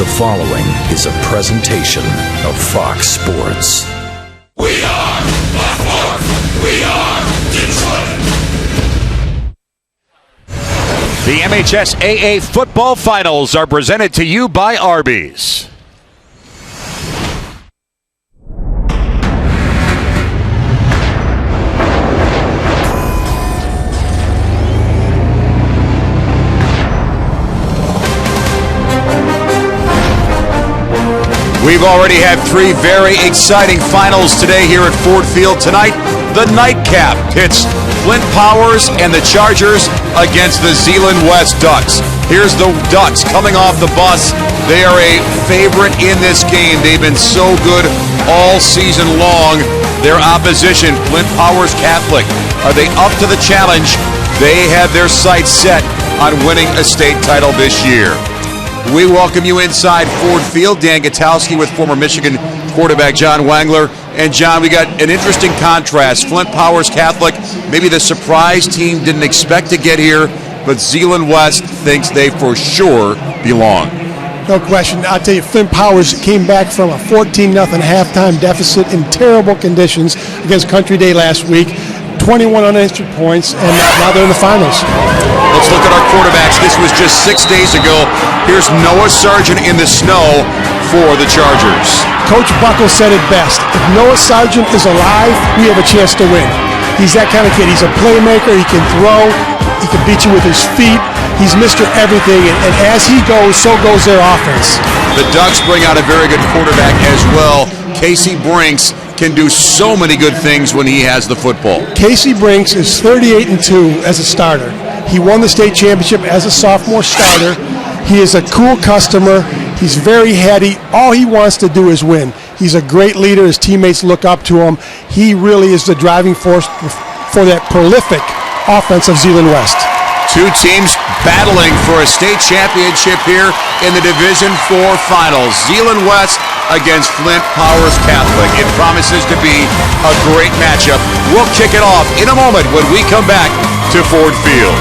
The following is a presentation of Fox Sports. We are the Fourth. We are Detroit. The MHSAA football finals are presented to you by Arby's. We've already had three very exciting finals today here at Ford Field. Tonight, the nightcap pits Flint Powers and the Chargers against the Zeeland West Ducks. Here's the Ducks coming off the bus. They are a favorite in this game. They've been so good all season long. Their opposition, Flint Powers Catholic. Are they up to the challenge? They have their sights set on winning a state title this year. We welcome you inside Ford Field. Dan Gutowski with former Michigan quarterback John Wangler. And John, we got an interesting contrast. Flint Powers Catholic, maybe the surprise team didn't expect to get here, but Zeeland West thinks they for sure belong. No question. I'll tell you, Flint Powers came back from a 14-0 halftime deficit in terrible conditions against Country Day last week. 21 unanswered points, and now they're in the finals. Let's look at our quarterbacks. This was just 6 days ago. Here's Noah Sargent in the snow for the Chargers. Coach Buckle said it best. If Noah Sargent is alive, we have a chance to win. He's that kind of kid. He's a playmaker. He can throw. He can beat you with his feet. He's Mr. Everything, and as he goes, so goes their offense. The Ducks bring out a very good quarterback as well. Casey Brinks can do so many good things when he has the football. Casey Brinks is 38-2 as a starter. He won the state championship as a sophomore starter. He is a cool customer. He's very heady. All he wants to do is win. He's a great leader. His teammates look up to him. He really is the driving force for that prolific offense of Zeeland West. Two teams battling for a state championship here in the Division IV Finals. Zeeland West against Flint Powers Catholic. It promises to be a great matchup. We'll kick it off in a moment when we come back to Ford Field.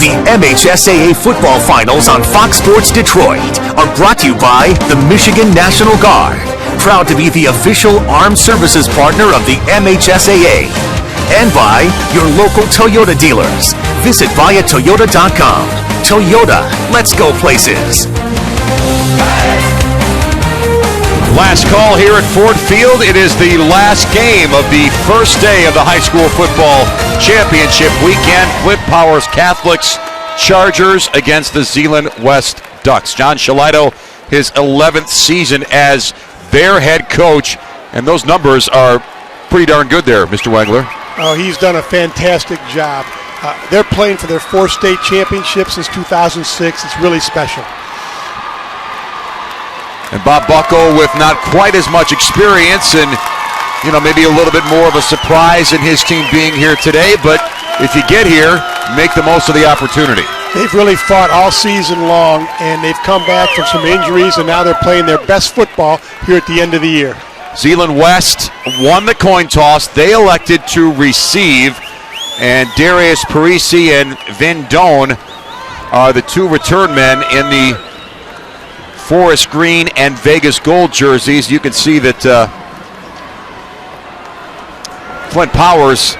The MHSAA football finals on Fox Sports Detroit are brought to you by the Michigan National Guard, proud to be the official armed services partner of the MHSAA, and by your local Toyota dealers. Visit via Toyota.com. Toyota, let's go places. Last call here at Ford Field. It is the last game of the first day of the high school football championship weekend. Flint Powers Catholics Chargers against the Zeeland West Ducks. John Shalito, his 11th season as their head coach, and those numbers are pretty darn good there, Mr. Wengler. Oh, he's done a fantastic job. They're playing for their 4th state championship since 2006. It's really special. And Bob Buckle with not quite as much experience and, maybe a little bit more of a surprise in his team being here today. But if you get here, make the most of the opportunity. They've really fought all season long, and they've come back from some injuries, and now they're playing their best football here at the end of the year. Zeeland West won the coin toss. They elected to receive, and Darius Parisi and Vin Doan are the two return men in the Forest Green and Vegas Gold jerseys. You can see that Flint Powers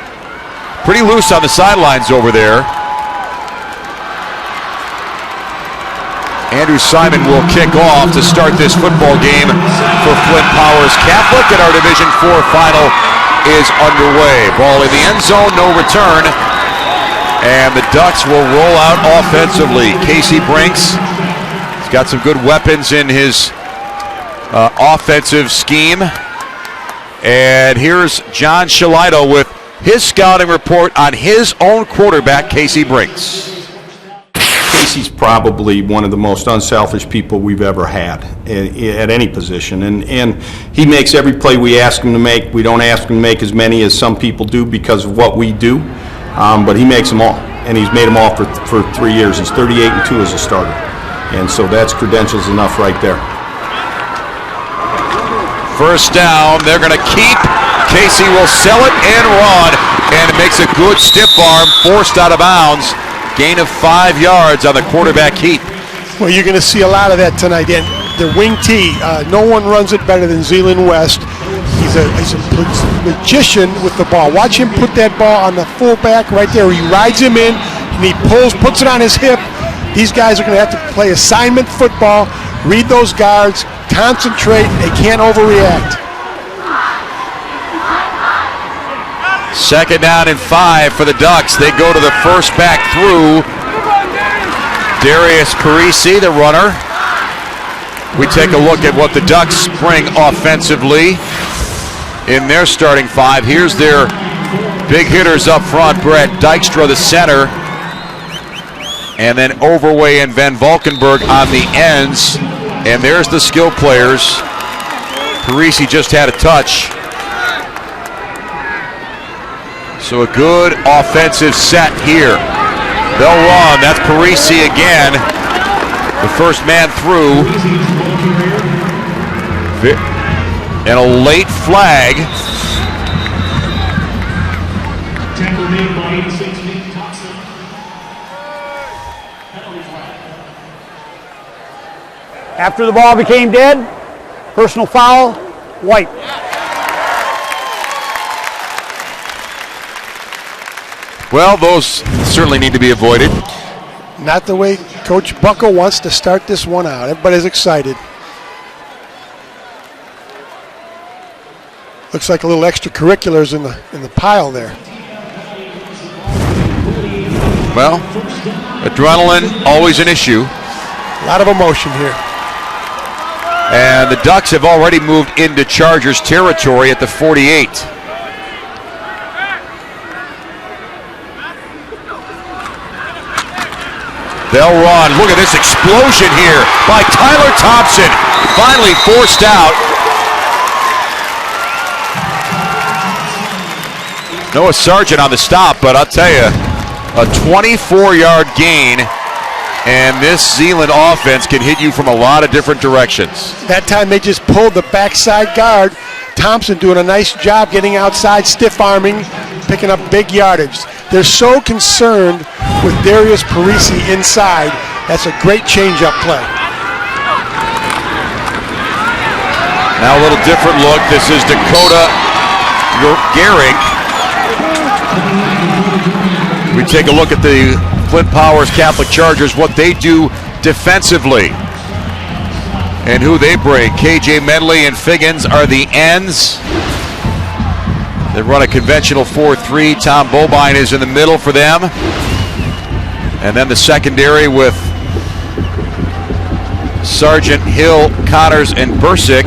pretty loose on the sidelines over there. Andrew Simon will kick off to start this football game for Flint Powers Catholic, and our Division IV final is underway. Ball in the end zone, no return, and the Ducks will roll out offensively. Casey Brinks, he's got some good weapons in his offensive scheme. And here's John Shalito with his scouting report on his own quarterback, Casey Brinks. Casey's probably one of the most unselfish people we've ever had at any position. And he makes every play we ask him to make. We don't ask him to make as many as some people do because of what we do, but he makes them all. And he's made them all for 3 years. He's 38-2 as a starter. And so that's credentials enough right there. First down, they're going to keep. Casey will sell it and run, and it makes a good stiff arm, forced out of bounds. Gain of 5 yards on the quarterback keep. Well, you're going to see a lot of that tonight. And the wing tee, no one runs it better than Zeeland West. He's a magician with the ball. Watch him put that ball on the fullback right there. He rides him in, and he puts it on his hip. These guys are going to have to play assignment football, read those guards, concentrate. They can't overreact. Second down and 5 for the Ducks. They go to the first back through. Darius Parisi, the runner. We take a look at what the Ducks bring offensively in their starting 5. Here's their big hitters up front. Brett Dykstra, the center. And then Overway and Van Valkenburg on the ends. And there's the skill players. Parisi just had a touch. So a good offensive set here. They'll run. That's Parisi again. The first man through. And a late flag. After the ball became dead, personal foul, white. Well, those certainly need to be avoided. Not the way Coach Buckle wants to start this one out. Everybody's excited. Looks like a little extracurriculars in the pile there. Well, adrenaline, always an issue. A lot of emotion here. And the Ducks have already moved into Chargers territory at the 48. They'll run. Look at this explosion here by Tyler Thompson. Finally forced out. Noah Sargent on the stop, but I'll tell you, a 24-yard gain, and this Zeeland offense can hit you from a lot of different directions. That time they just pulled the backside guard. Thompson doing a nice job getting outside, stiff arming, picking up big yardage. They're so concerned with Darius Parisi inside. That's a great change-up play. Now a little different look. This is Dakota Gehring. We take a look at the Flint Powers Catholic Chargers, what they do defensively and who they bring. KJ Medley and Figgins are the ends. They run a conventional 4-3. Tom Bobine is in the middle for them. And then the secondary with Sargent, Hill, Connors, and Bursick.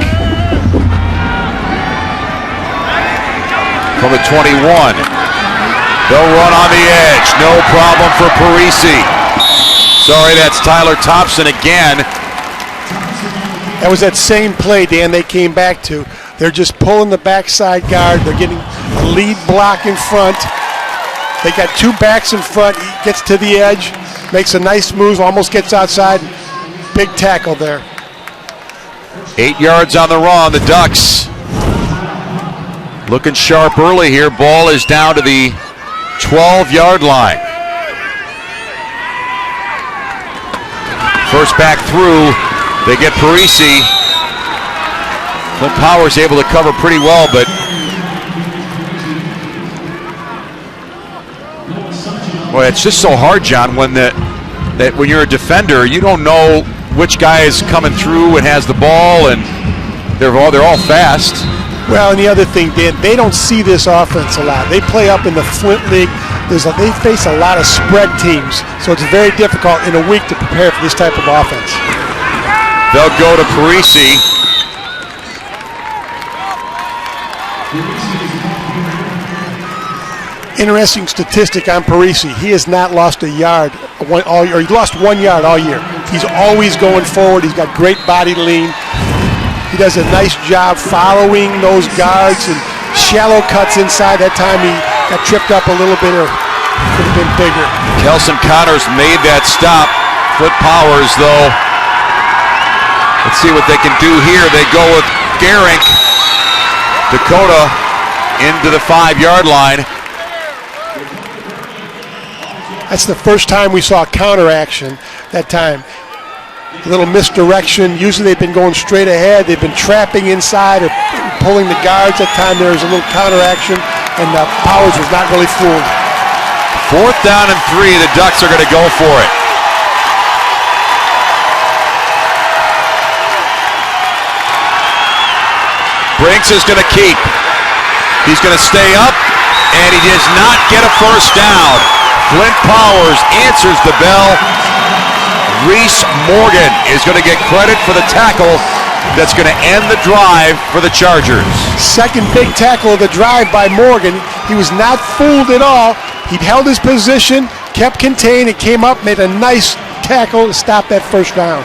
From the 21. They'll run on the edge. No problem for Parisi. Sorry, that's Tyler Thompson again. That was that same play, Dan, they came back to. They're just pulling the backside guard. They're getting a lead block in front. They got two backs in front. He gets to the edge, makes a nice move, almost gets outside. Big tackle there. 8 yards on the run, the Ducks. Looking sharp early here. Ball is down to the 12-yard line. First back through, they get Parisi. Flint Powers able to cover pretty well, but boy, it's just so hard, John, when that when you're a defender, you don't know which guy is coming through and has the ball, and they're all fast. Well, and the other thing, Dan, they don't see this offense a lot. They play up in the Flint League. They face a lot of spread teams, so it's very difficult in a week to prepare for this type of offense. They'll go to Parisi. Interesting statistic on Parisi. He has not lost a yard all year. He lost 1 yard all year. He's always going forward. He's got great body lean. He does a nice job following those guards and shallow cuts inside. That time he got tripped up a little bit, or could have been bigger. Kelson Connors made that stop. Flint Powers, though. Let's see what they can do here. They go with Gehring. Dakota into the 5-yard line. That's the first time we saw counter action that time. A little misdirection. Usually they've been going straight ahead. They've been trapping inside or pulling the guards. That time there was a little counter action, and Powers was not really fooled. 4th down and 3. The Ducks are going to go for it. Brinks is going to keep. He's going to stay up, and he does not get a first down. Flint Powers answers the bell. Reese Morgan is going to get credit for the tackle that's going to end the drive for the Chargers. Second big tackle of the drive by Morgan. He was not fooled at all. He held his position, kept contained, and came up, made a nice tackle to stop that first down.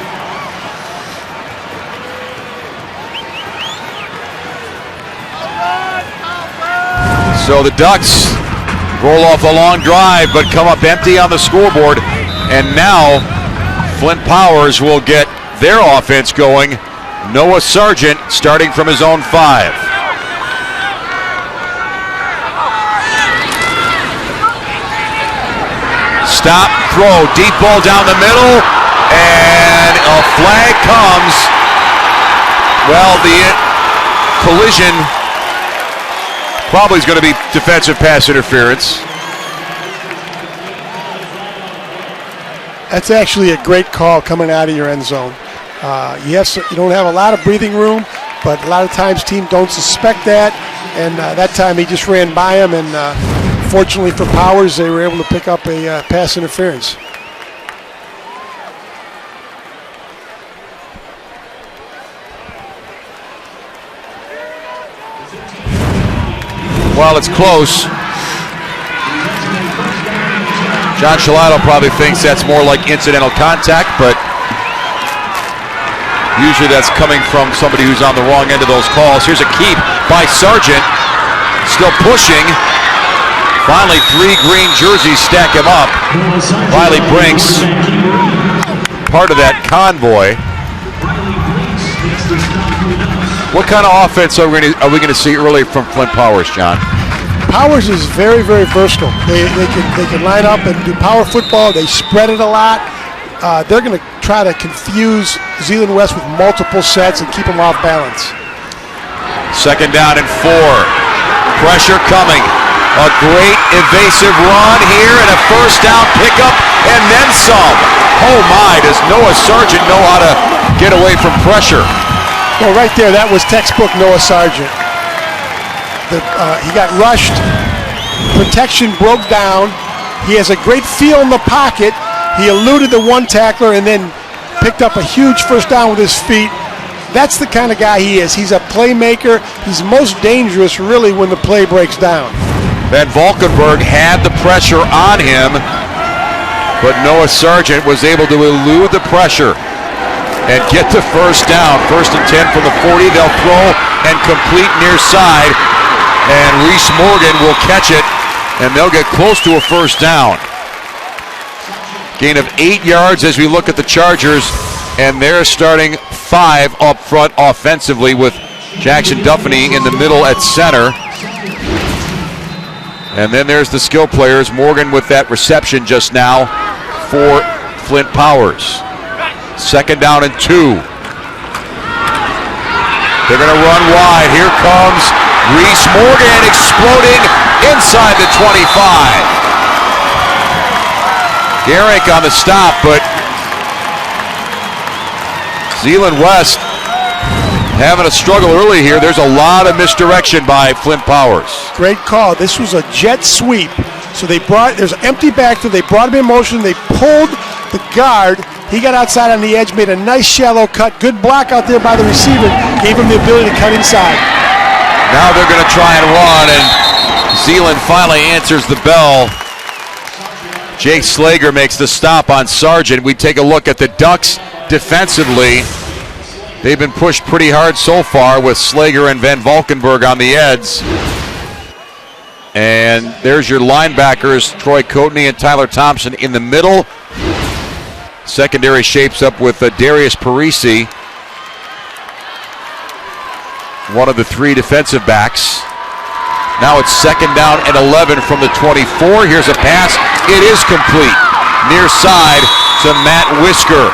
So the Ducks roll off a long drive, but come up empty on the scoreboard. And now Flint Powers will get their offense going. Noah Sargent starting from his own 5. Stop, throw, deep ball down the middle, and a flag comes. Well, the collision probably is going to be defensive pass interference. That's actually a great call coming out of your end zone. You don't have a lot of breathing room, but a lot of times teams don't suspect that. And that time he just ran by him, and fortunately for Powers, they were able to pick up a pass interference. Well, it's close. John Shalado probably thinks that's more like incidental contact, but usually that's coming from somebody who's on the wrong end of those calls. Here's a keep by Sargent, still pushing. Finally, 3 green jerseys stack him up. Riley Brinks, part of that convoy. What kind of offense are we going to see early from Flint Powers, John? Powers is very, very versatile. They can line up and do power football. They spread it a lot. They're going to try to confuse Zeeland West with multiple sets and keep them off balance. 2nd down and 4. Pressure coming. A great evasive run here and a 1st down pickup and then some. Oh my, does Noah Sargent know how to get away from pressure? Well, right there, that was textbook Noah Sargent. He got rushed. Protection broke down. He has a great feel in the pocket. He eluded the one tackler and then picked up a huge 1st down with his feet. That's the kind of guy he is. He's a playmaker. He's most dangerous, really, when the play breaks down. Van Valkenburg had the pressure on him, but Noah Sargent was able to elude the pressure and get the 1st down. 1st and 10 from the 40. They'll throw and complete near side, and Reese Morgan will catch it, and they'll get close to a 1st down. Gain of 8 yards as we look at the Chargers, and they're starting 5 up front offensively with Jackson Duffany in the middle at center. And then there's the skill players. Morgan with that reception just now for Flint Powers. 2nd down and 2. They're going to run wide. Here comes Reese Morgan exploding inside the 25. Garrick on the stop, but Zeeland West having a struggle early here. There's a lot of misdirection by Flint Powers. Great call. This was a jet sweep. So there's an empty backfield. They brought him in motion. They pulled the guard. He got outside on the edge, made a nice shallow cut. Good block out there by the receiver. Gave him the ability to cut inside. Now they're going to try and run, and Zeeland finally answers the bell. Jake Slager makes the stop on Sargent. We take a look at the Ducks defensively. They've been pushed pretty hard so far with Slager and Van Valkenburg on the ends. And there's your linebackers, Troy Coatney and Tyler Thompson in the middle. Secondary shapes up with Darius Parisi, one of the 3 defensive backs. Now it's 2nd down and 11 from the 24. Here's a pass. It is complete. Near side to Matt Whisker.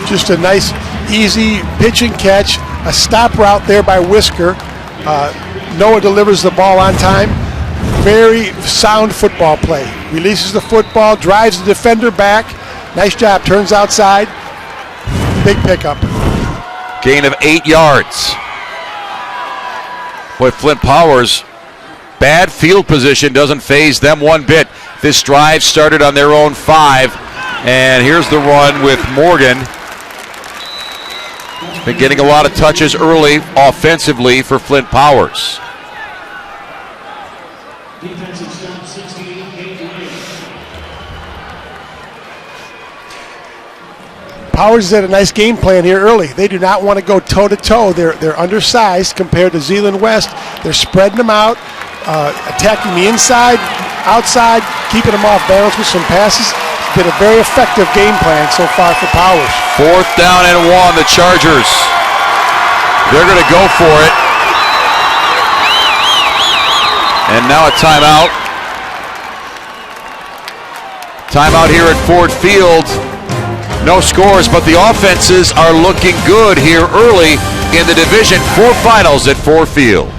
Just a nice, easy pitch and catch. A stop route there by Whisker. Noah delivers the ball on time. Very sound football play. Releases the football, drives the defender back. Nice job, turns outside. Big pickup. Gain of 8 yards. Boy, Flint Powers, bad field position doesn't faze them one bit. This drive started on their own 5. And here's the run with Morgan. Been getting a lot of touches early offensively for Flint Powers. Powers had a nice game plan here early. They do not want to go toe-to-toe. They're undersized compared to Zeeland West. They're spreading them out, attacking the inside, outside, keeping them off balance with some passes. It's been a very effective game plan so far for Powers. 4th down and 1, the Chargers. They're going to go for it. And now a timeout. Timeout here at Ford Field. No scores, but the offenses are looking good here early in the Division 4 finals at Ford Field.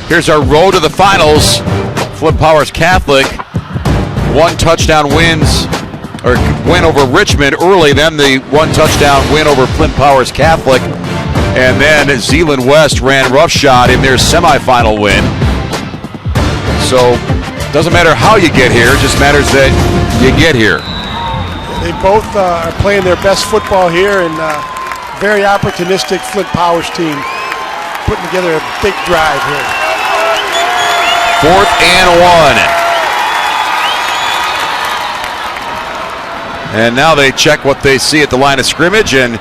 Here's our road to the finals. Flint Powers Catholic, 1 touchdown wins, or win over Richmond early, then the 1 touchdown win over Flint Powers Catholic, and then Zeeland West ran roughshod in their semifinal win. So, doesn't matter how you get here, it just matters that you get here. They both are playing their best football here, and very opportunistic Flint Powers team putting together a big drive here. 4th and 1. And now they check what they see at the line of scrimmage, and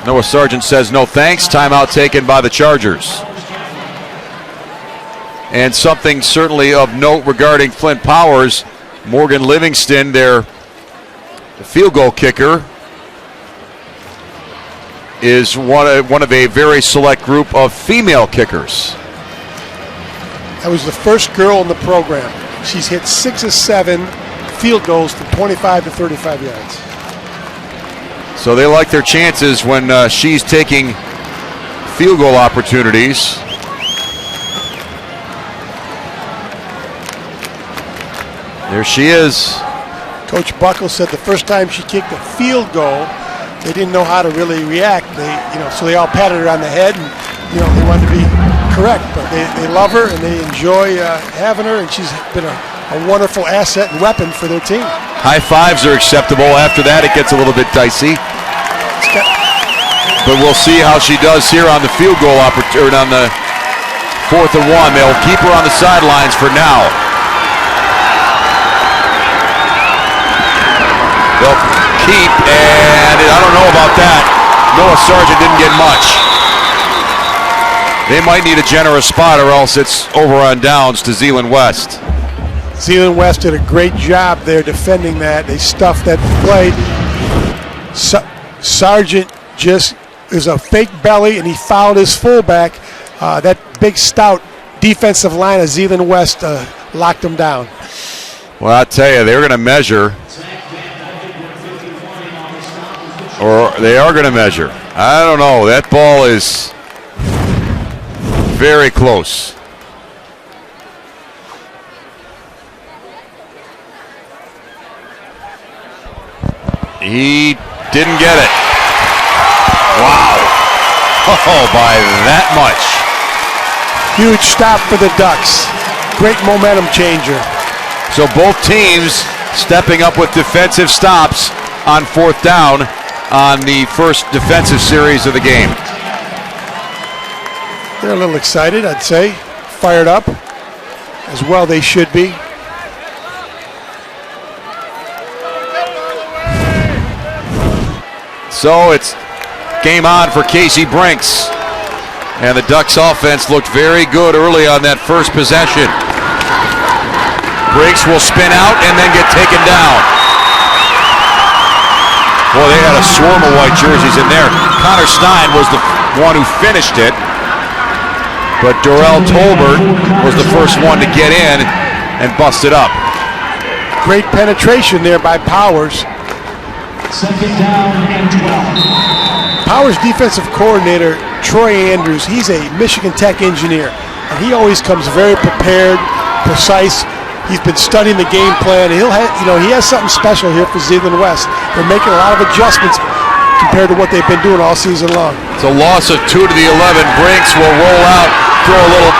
Noah Sargent says no thanks. Timeout taken by the Chargers. And something certainly of note regarding Flint Powers, Morgan Livingston, their field goal kicker, is one of a very select group of female kickers. That was the first girl in the program. She's hit 6 of 7 field goals from 25 to 35 yards. So they like their chances when she's taking field goal opportunities. There she is. Coach Buckle said the first time she kicked a field goal, they didn't know how to really react. So they all patted her on the head, and they wanted to be correct. But they love her and they enjoy having her, and she's been a wonderful asset and weapon for their team. High fives are acceptable. After that, it gets a little bit dicey. But we'll see how she does here on the field goal opportunity on the 4th and 1. They'll keep her on the sidelines for now. They'll keep, and I don't know about that. Noah Sargent didn't get much. They might need a generous spot, or else it's over on downs to Zeeland West. Zeeland West did a great job there defending that. They stuffed that play. Sargent just is a fake belly, and he fouled his fullback. That big, stout defensive line of Zeeland West locked him down. Well, I tell you, they're going to measure. Or they are going to measure. I don't know. That ball is very close. He didn't get it. Wow. Oh, by that much. Huge stop for the Ducks. Great momentum changer. So both teams stepping up with defensive stops on 4th down on the first defensive series of the game. They're a little excited, I'd say. Fired up. As well they should be. So it's game on for Casey Brinks. And the Ducks offense looked very good early on that first possession. Brinks will spin out and then get taken down. Boy, they had a swarm of white jerseys in there. Connor Stein was the one who finished it. But Dorrell Tolbert was the first one to get in and bust it up. Great penetration there by Powers. 2nd down and 12. Powers' defensive coordinator, Troy Andrews, he's a Michigan Tech engineer, and he always comes very prepared, precise. He's been studying the game plan. He has something special here for Zeeland West. They're making a lot of adjustments compared to what they've been doing all season long. It's a loss of 2 to the 11. Brinks will roll out, throw a little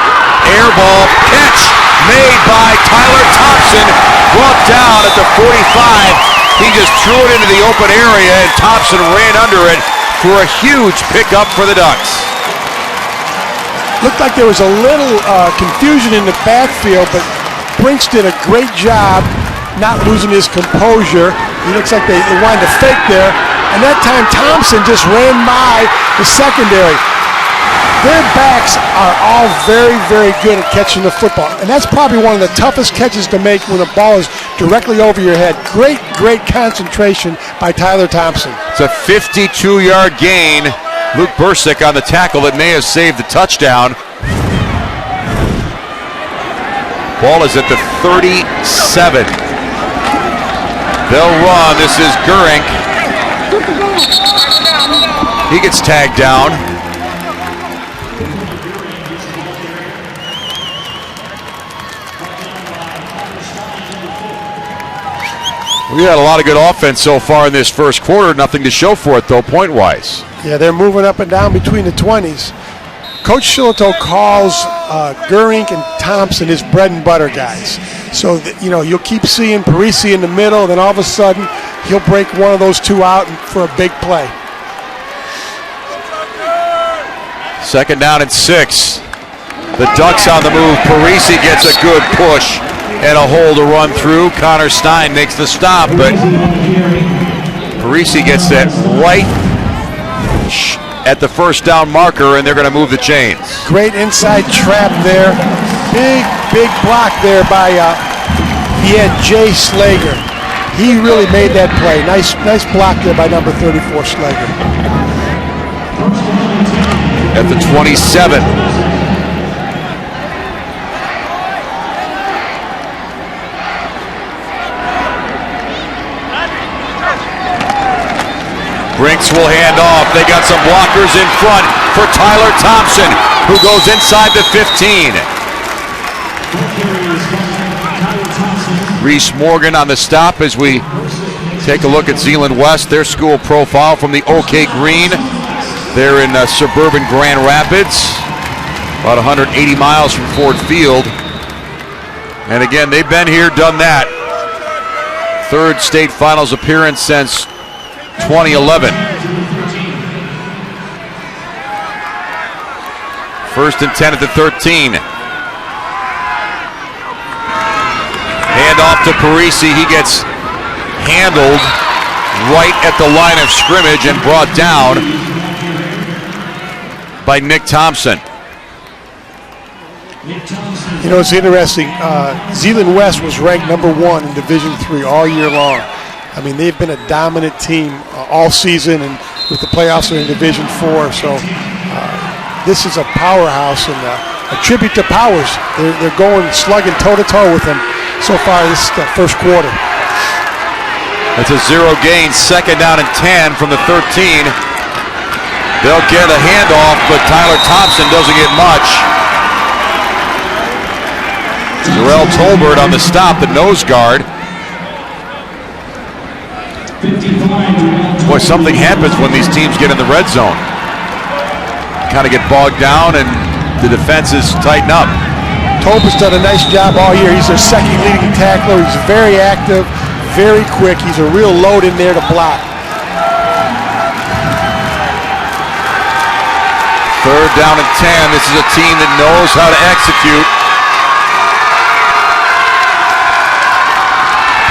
air ball. Catch made by Tyler Thompson, brought down at the 45. He just threw it into the open area, and Thompson ran under it for a huge pickup for the Ducks. Looked like there was a little confusion in the backfield, but Brinks did a great job not losing his composure. He looks like they wanted to fake there. And that time Thompson just ran by the secondary. Their backs are all very, very good at catching the football. And that's probably one of the toughest catches to make when the ball is directly over your head. Great, great concentration by Tyler Thompson. It's a 52-yard gain. Luke Bursick on the tackle that may have saved the touchdown. Ball is at the 37. They'll run. This is Gurink. He gets tagged down. We had a lot of good offense so far in this first quarter. Nothing to show for it, though, point-wise. Yeah, they're moving up and down between the 20s. Coach Shillito calls Gurink and Thompson his bread and butter guys. So, you'll keep seeing Parisi in the middle, then all of a sudden he'll break one of those two out for a big play. 2nd down and 6. The Ducks on the move. Parisi gets a good push and a hole to run through. Connor Stein makes the stop, but Parisi gets that right at the first down marker, and they're going to move the chains. Great inside trap there. Big block there by he had Jay Slager. He really made that play. Nice block there by number 34 Slager. At the 27. Brinks will hand off. They got some blockers in front for Tyler Thompson, who goes inside the 15. Reese Morgan on the stop as we take a look at Zeeland West, their school profile from the OK Green. They're in suburban Grand Rapids, about 180 miles from Ford Field. And again, they've been here, done that. 3rd state finals appearance since 2011. 1st and 10 at the 13. Hand off to Parisi. He gets handled right at the line of scrimmage and brought down by Nick Thompson. It's interesting. Zeeland West was ranked number 1 in Division III all year long. I mean, they've been a dominant team all season, and with the playoffs in Division IV. So this is a powerhouse, and a tribute to Powers. They're going slugging toe-to-toe with them so far this first quarter. It's a 0 gain, 2nd down and 10 from the 13. They'll get a handoff, but Tyler Thompson doesn't get much. Jarrell Tolbert on the stop, the nose guard. Boy, something happens when these teams get in the red zone. Kind of get bogged down and the defenses tighten up. Tolbert's done a nice job all year. He's their 2nd leading tackler. He's very active, very quick. He's a real load in there to block. 3rd down and 10. This is a team that knows how to execute.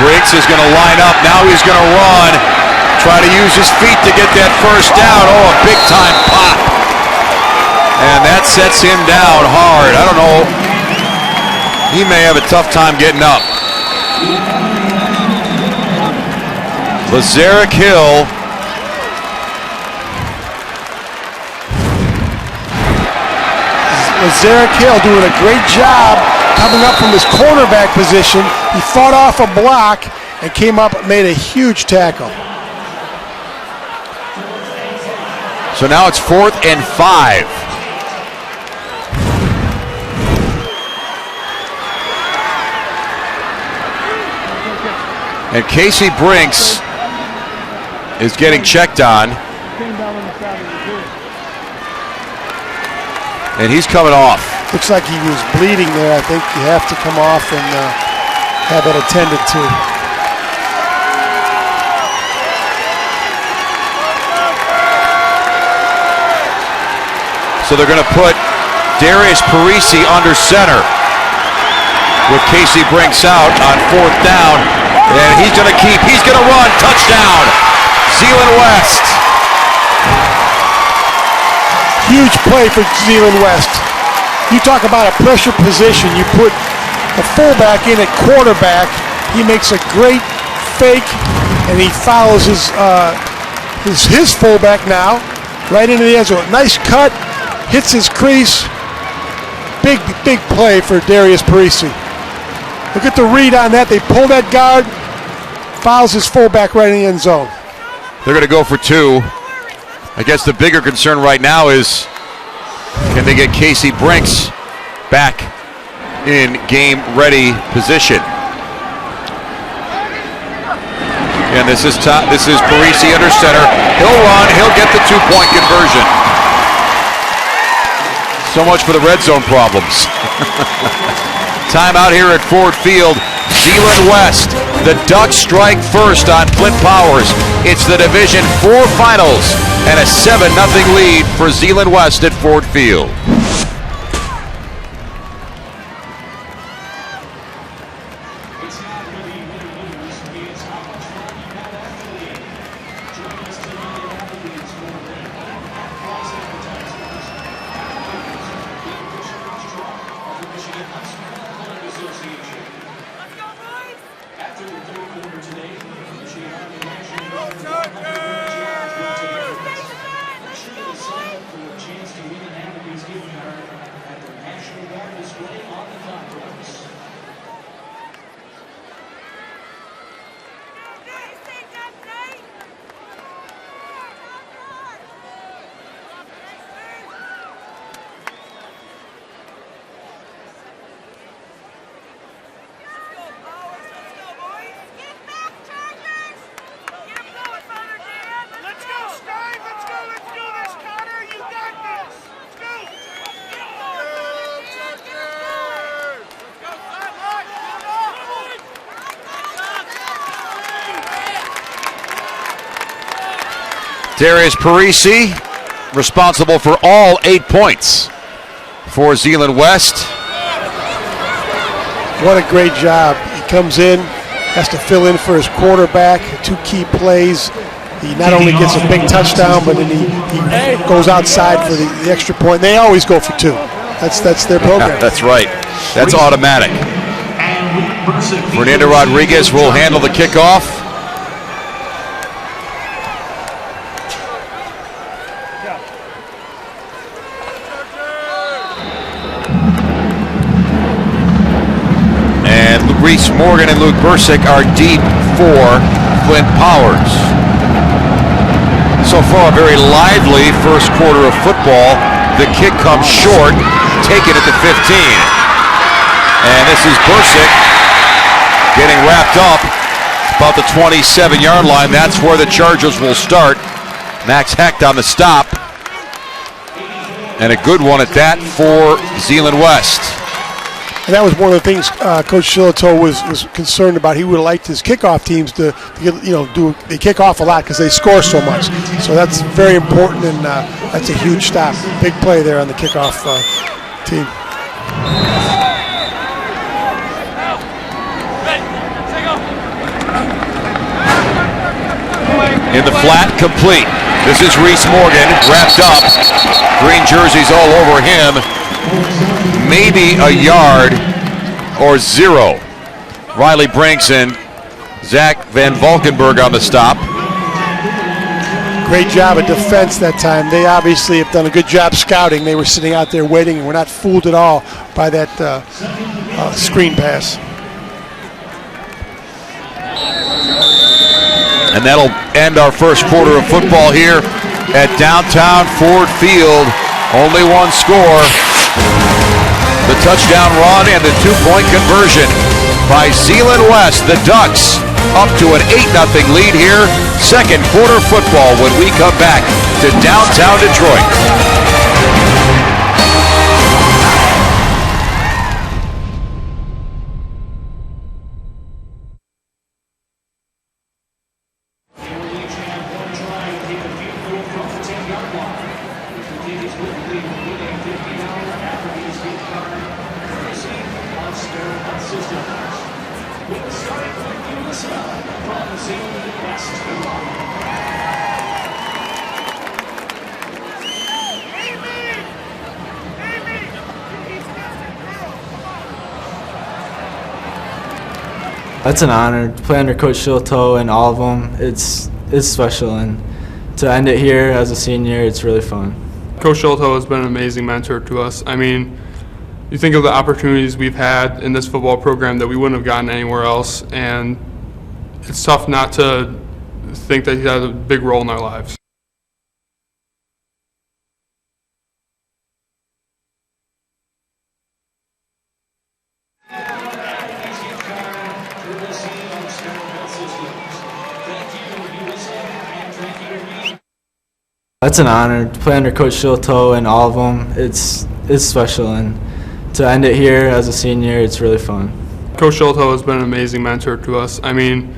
Briggs is going to line up. Now he's going to run. Try to use his feet to get that first down. Oh, a big-time pop. And that sets him down hard. I don't know. He may have a tough time getting up. Lazarick Hill. Lazarick Hill doing a great job coming up from his cornerback position. He fought off a block and came up and made a huge tackle. So now it's 4th and 5. And Casey Brinks is getting checked on. And he's coming off. Looks like he was bleeding there. I think you have to come off and have it attended to. So they're going to put Darius Parisi under center with Casey Brinks out on 4th down. And he's going to he's going to run. Touchdown, Zeeland West. Huge play for Zeeland West. You talk about a pressure position. You put a fullback in at quarterback. He makes a great fake, and he follows his fullback now right into the end zone. Nice cut, hits his crease. Big play for Darius Parisi. Look at the read on that. They pull that guard, fouls his fullback right in the end zone. They're going to go for 2. I guess the bigger concern right now is, can they get Casey Brinks back in game-ready position? And this is Parisi under center. He'll run. He'll get the 2-point conversion. So much for the red zone problems. Timeout here at Ford Field. Zeeland West. The Ducks strike first on Flint Powers. It's the Division 4 Finals and a 7-0 lead for Zeeland West at Ford Field. Darius Parisi, responsible for all 8 points for Zeeland West. What a great job. He comes in, has to fill in for his quarterback, 2 key plays. He not only gets a big touchdown, but then he goes outside for the extra point. They always go for 2. That's their program. That's right. That's automatic. Fernando Rodriguez will handle the kickoff. Reese Morgan and Luke Bursick are deep for Flint Powers. So far, a very lively first quarter of football. The kick comes short, taken at the 15. And this is Bursick getting wrapped up about the 27-yard line. That's where the Chargers will start. Max Hecht on the stop. And a good one at that for Zeeland West. And that was one of the things Coach Shillito was concerned about. He would have liked his kickoff teams to they kick off a lot because they score so much. So that's very important, and that's a huge stop. Big play there on the kickoff team. In the flat, complete. This is Reese Morgan, wrapped up. Green jerseys all over him. Maybe a yard or 0. Riley Brinks and Zach Van Valkenburg on the stop. Great job of defense that time. They obviously have done a good job scouting. They were sitting out there waiting and were not fooled at all by that screen pass. And that'll end our first quarter of football here at downtown Ford Field. Only one score. The touchdown run and the 2-point conversion by Zeeland West. The Ducks up to an 8-0 lead here. Second quarter football when we come back to downtown Detroit. It's an honor to play under Coach Shillito and all of them. It's special, and to end it here as a senior, it's really fun. Coach Shillito has been an amazing mentor to us. I mean, you think of the opportunities we've had in this football program that we wouldn't have gotten anywhere else, and it's tough not to think that he has a big role in our lives. That's an honor to play under Coach Shilto and all of them. It's special, and to end it here as a senior, it's really fun. Coach Shilto has been an amazing mentor to us. I mean,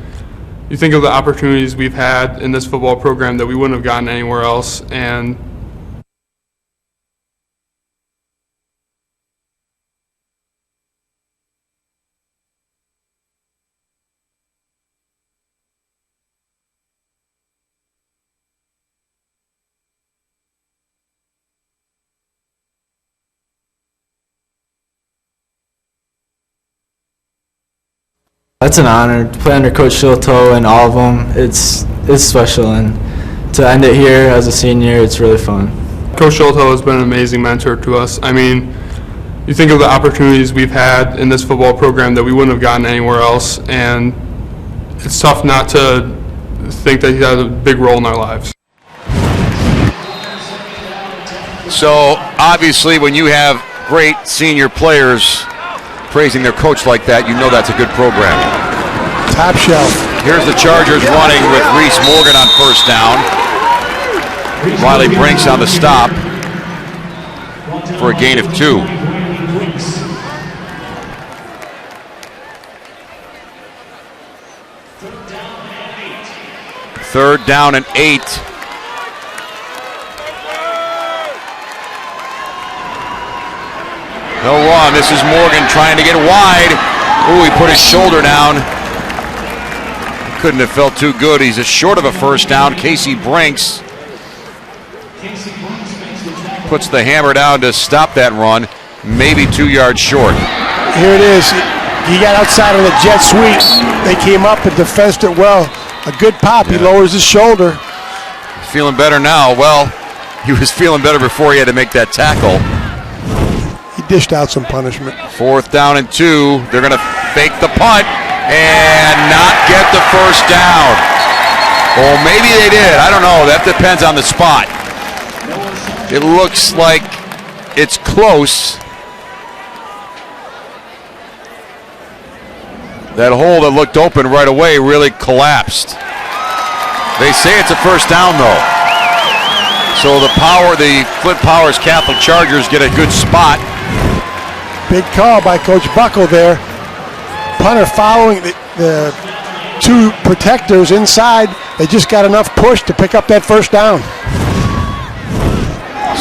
you think of the opportunities we've had in this football program that we wouldn't have gotten anywhere else, and That's an honor to play under Coach Shilto and all of them. It's special, and to end it here as a senior, it's really fun. Coach Shilto has been an amazing mentor to us. I mean, you think of the opportunities we've had in this football program that we wouldn't have gotten anywhere else, and it's tough not to think that he has a big role in our lives. So obviously when you have great senior players praising their coach like that, you know that's a good program. Top shelf. Here's the Chargers running with Reese Morgan on first down. Riley Brinks on the stop for a gain of 2. Third down and 8. No run. This is Morgan trying to get wide. Ooh, he put his shoulder down. Couldn't have felt too good. He's short of a first down. Casey Brinks puts the hammer down to stop that run. Maybe 2 yards short. Here it is. He got outside on the jet sweep. They came up and defensed it well. A good pop. He lowers his shoulder. Feeling better now. Well, he was feeling better before he had to make that tackle. He dished out some punishment. 4th down and 2. They're going to fake the punt and not get the first down. Or maybe they did. I don't know. That depends on the spot. It looks like it's close. That hole that looked open right away really collapsed. They say it's a first down though. So the Flint Powers Catholic Chargers get a good spot. Big call by Coach Buckle there. Punter following the 2 protectors inside. They just got enough push to pick up that first down.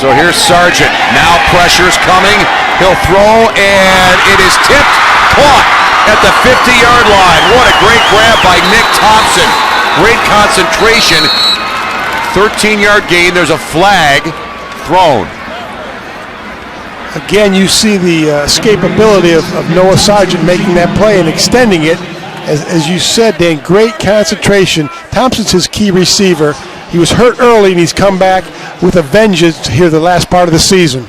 So here's Sargent. Now pressure's coming. He'll throw, and it is tipped, caught at the 50-yard line. What a great grab by Nick Thompson. Great concentration. 13-yard gain. There's a flag thrown. Again, you see the escapability of Noah Sargent making that play and extending it. As you said, Dan, great concentration. Thompson's his key receiver. He was hurt early, and he's come back with a vengeance here the last part of the season.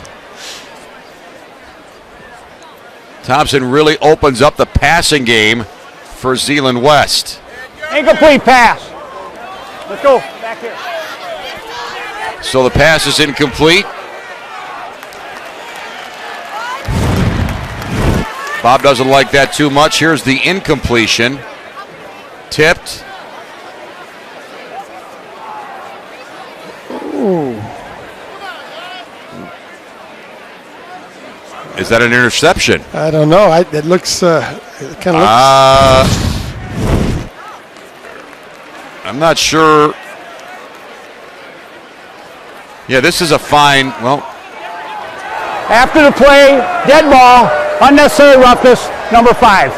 Thompson really opens up the passing game for Zeeland West. Incomplete pass. Let's go. Back here. So the pass is incomplete. Bob doesn't like that too much. Here's the incompletion. Tipped. Ooh. Is that an interception? I don't know. It looks it kind of looks. I'm not sure. Yeah, this is a fine. Well, After the play, dead ball, unnecessary roughness, number 5.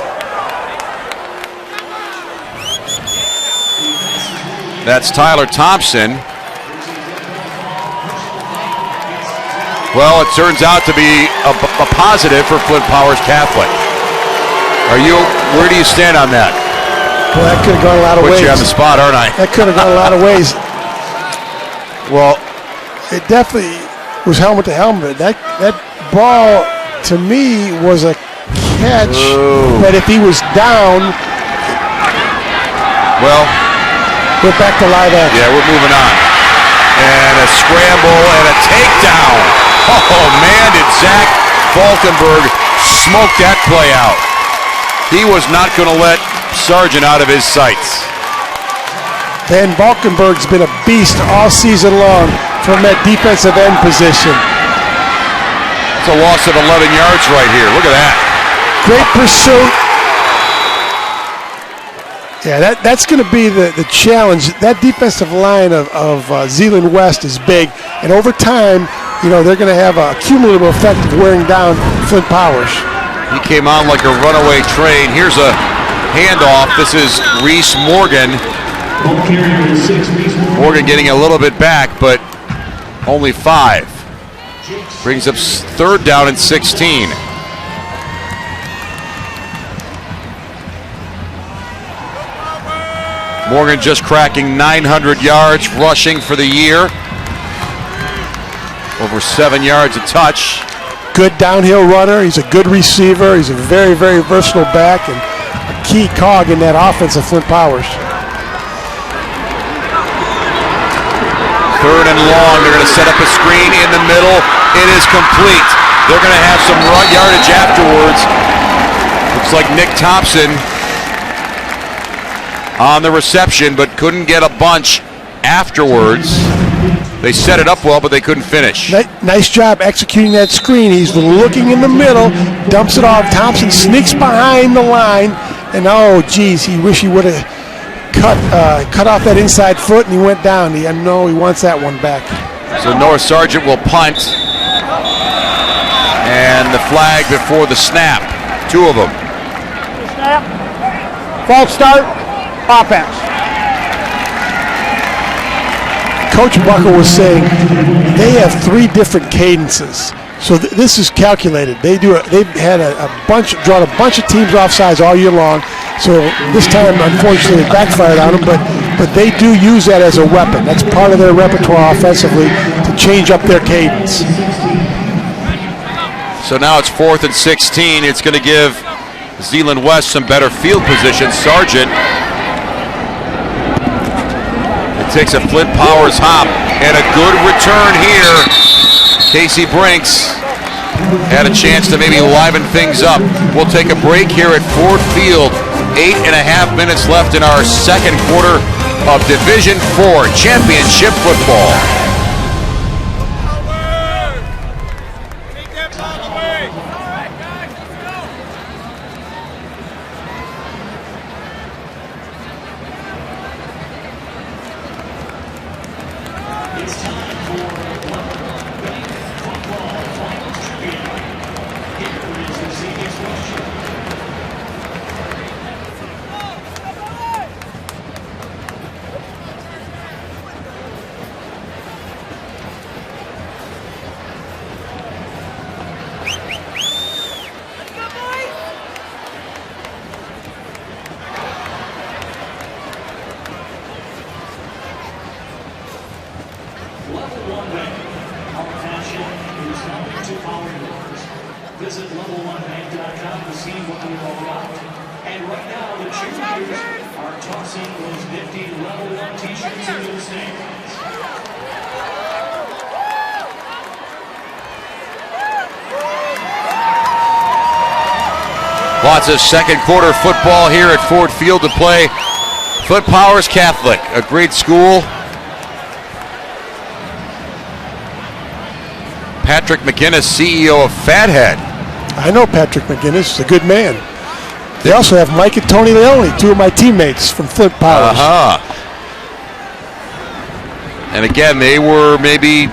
that's Tyler Thompson. Well, it turns out to be a positive for Flint Powers Catholic. Where do you stand on that? Well, that could have gone a lot of ways. Put you on the spot, aren't I? That could have gone a lot of ways. Well, it definitely was helmet to helmet. That ball, to me, was a catch. Ooh. But if he was down, well, we're back to live action. Yeah, we're moving on. And a scramble and a takedown. Oh, man, did Zach Falkenberg smoke that play out. He was not going to let Sargent out of his sights. Van Valkenburg's been a beast all season long. from that defensive end position. It's a loss of 11 yards right here. Look at that. Great pursuit. Yeah, that's going to be the challenge. That defensive line of Zeeland West is big, and over time, they're going to have a cumulative effect of wearing down Flint Powers. He came on like a runaway train. Here's a handoff. This is Reese Morgan. Morgan getting a little bit back, but only 5. Brings up 3rd down and 16. Morgan just cracking 900 yards rushing for the year. Over 7 yards a touch. Good downhill runner. He's a good receiver. He's a very, very versatile back and a key cog in that offense of Flint Powers. 3rd and long. They're going to set up a screen in the middle. It is complete. They're going to have some yardage afterwards. Looks like Nick Thompson on the reception, but couldn't get a bunch afterwards. They set it up well, but they couldn't finish. Nice job executing that screen. He's looking in the middle, dumps it off. Thompson sneaks behind the line, and oh, geez, he wish he would have cut off that inside foot, and he went down. He wants that one back. So North Sargent will punt, and the flag before the snap. 2 of them. Snap. False start. Offense. Coach Buckle was saying they have 3 different cadences, so this is calculated. They've had drawn a bunch of teams offsides all year long. So this time, unfortunately, it backfired on them. But they do use that as a weapon. That's part of their repertoire offensively to change up their cadence. So now it's 4th and 16. It's going to give Zeeland West some better field position. Sargent. Takes a Flint Powers hop and a good return here. Casey Brinks had a chance to maybe liven things up. We'll take a break here at Ford Field. 8.5 minutes left in our second quarter of Division IV championship football. Visit level1bank.com to see what we're all about. And right now, the cheerleaders are tossing those nifty Level 1 t-shirts into the stands. Lots of second quarter football here at Ford Field to play. Flint Powers Catholic, a great school. Patrick McGinnis, CEO of Fathead. I know Patrick McGinnis, he's a good man. They also have Mike and Tony Leone, 2 of my teammates from Flint Powers. And again, they were maybe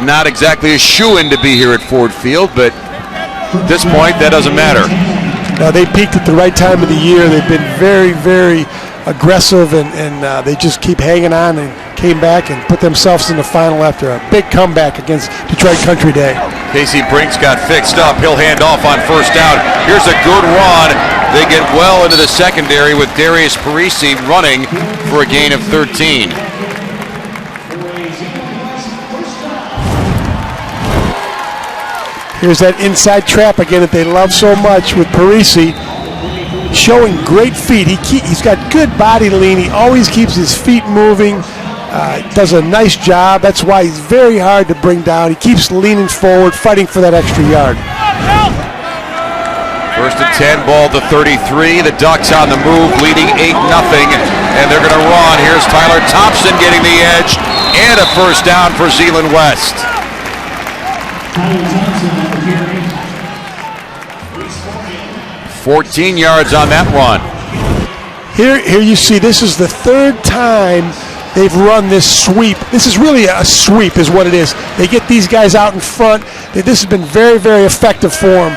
not exactly a shoo-in to be here at Ford Field, but at this point, that doesn't matter. Now, they peaked at the right time of the year. They've been very, very aggressive, and they just keep hanging on and came back and put themselves in the final after a big comeback against Detroit Country Day. Casey Brinks got fixed up. He'll hand off on first down. Here's a good run. They get well into the secondary with Darius Parisi running for a gain of 13. Here's that inside trap again that they love so much with Parisi. Showing great feet. He's got good body lean. He always keeps his feet moving. Does a nice job. That's why he's very hard to bring down. He keeps leaning forward, fighting for that extra yard. First and 10, ball to 33. The Ducks on the move, leading 8-0, and they're going to run. Here's Tyler Thompson getting the edge and a first down for Zeeland West. 14 yards on that run. Here you see, this is the third time they've run this sweep. This is really a sweep is what it is. They get these guys out in front. This has been very, very effective for them.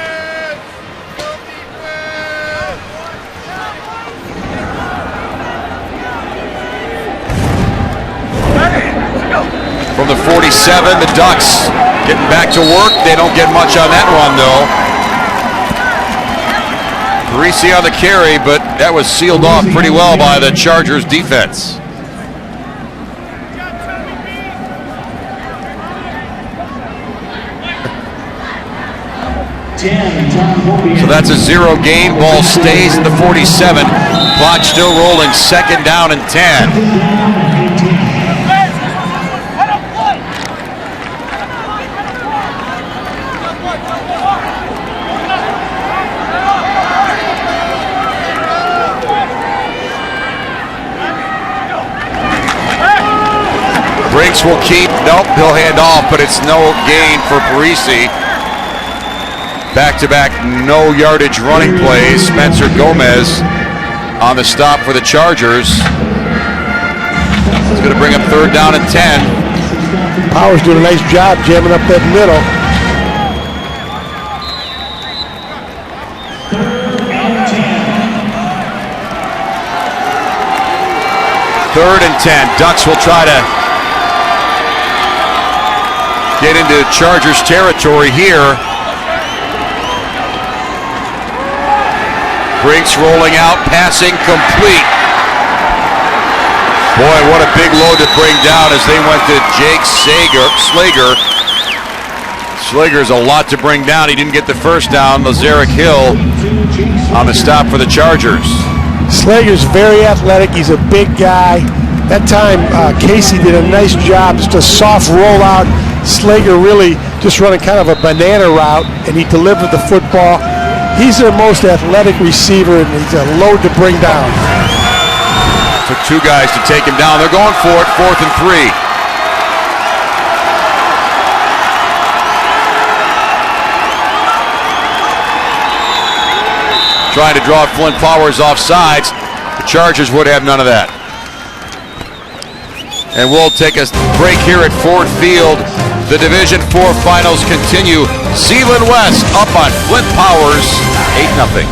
From the 47, the Ducks getting back to work. They don't get much on that run, though. Parisi on the carry, but that was sealed off pretty well by the Chargers defense. So that's a 0 gain. Ball stays at the 47. Clock still rolling. Second down and 10. Brinks will keep. Nope, he'll hand off, but it's no gain for Parisi. Back-to-back no yardage running plays. Spencer Gomez on the stop for the Chargers. It's going to bring up third down and 10. Powers doing a nice job jamming up that middle. Third and 10. Ducks will try to get into Chargers territory here. Brinks rolling out, passing complete. Boy, what a big load to bring down as they went to Jake Slager. Slager's a lot to bring down. He didn't get the first down. Lazarick Hill on the stop for the Chargers. Slager's very athletic. He's a big guy. That time, Casey did a nice job. Just a soft rollout. Slager really just running kind of a banana route, and he delivered the football. He's their most athletic receiver, and he's a load to bring down. Took two guys to take him down. They're going for it, 4th and 3. Trying to draw Flint Powers off sides. The Chargers would have none of that. And we'll take a break here at Ford Field. The Division IV finals continue. Zeeland West up on Flint Powers, 8-0.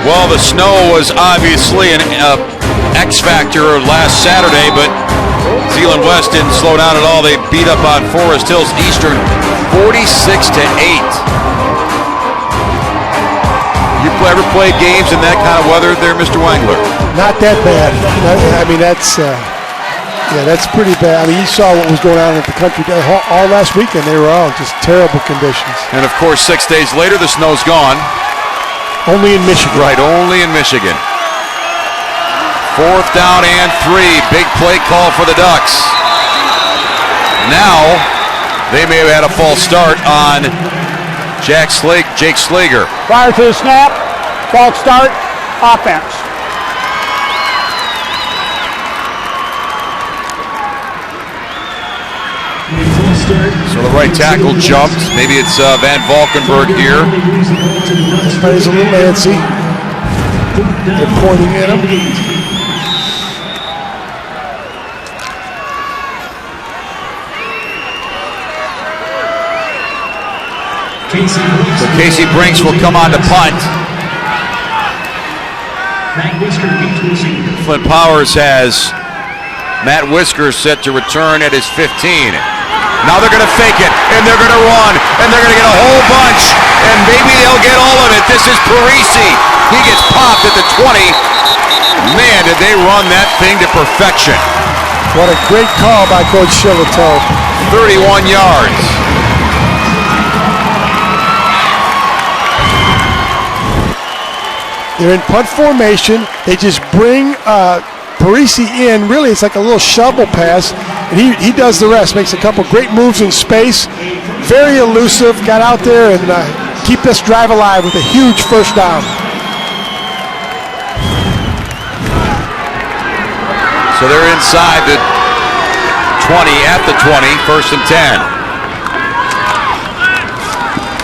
Well, the snow was obviously an X factor last Saturday, but Zeeland West didn't slow down at all. They beat up on Forest Hills Eastern 46-8. You ever played games in that kind of weather there, Mr. Wangler? Not that bad. I mean, that's pretty bad. I mean, you saw what was going on at the country all last weekend. They were all just terrible conditions. And of course, 6 days later, the snow's gone. Only in Michigan. Right, only in Michigan. 4th down and 3. Big play call for the Ducks. Now, they may have had a false start on Jake Slager. Prior to the snap, false start, offense. So the right tackle jumped. Maybe it's Van Valkenburg here. Everybody's a little antsy. They're pointing at him. So Casey Brinks will come on to punt. Flint Powers has Matt Whiskers set to return at his 15. Now they're going to fake it, and they're going to run, and they're going to get a whole bunch, and maybe they'll get all of it. This is Parisi. He gets popped at the 20. Man, did they run that thing to perfection. What a great call by Coach Shillito. 31 yards. They're in punt formation. They just bring Parisi in. Really, it's like a little shovel pass, and he does the rest. Makes a couple great moves in space. Very elusive. Got out there and keep this drive alive with a huge first down. So they're inside the 20, at the 20, first and 10.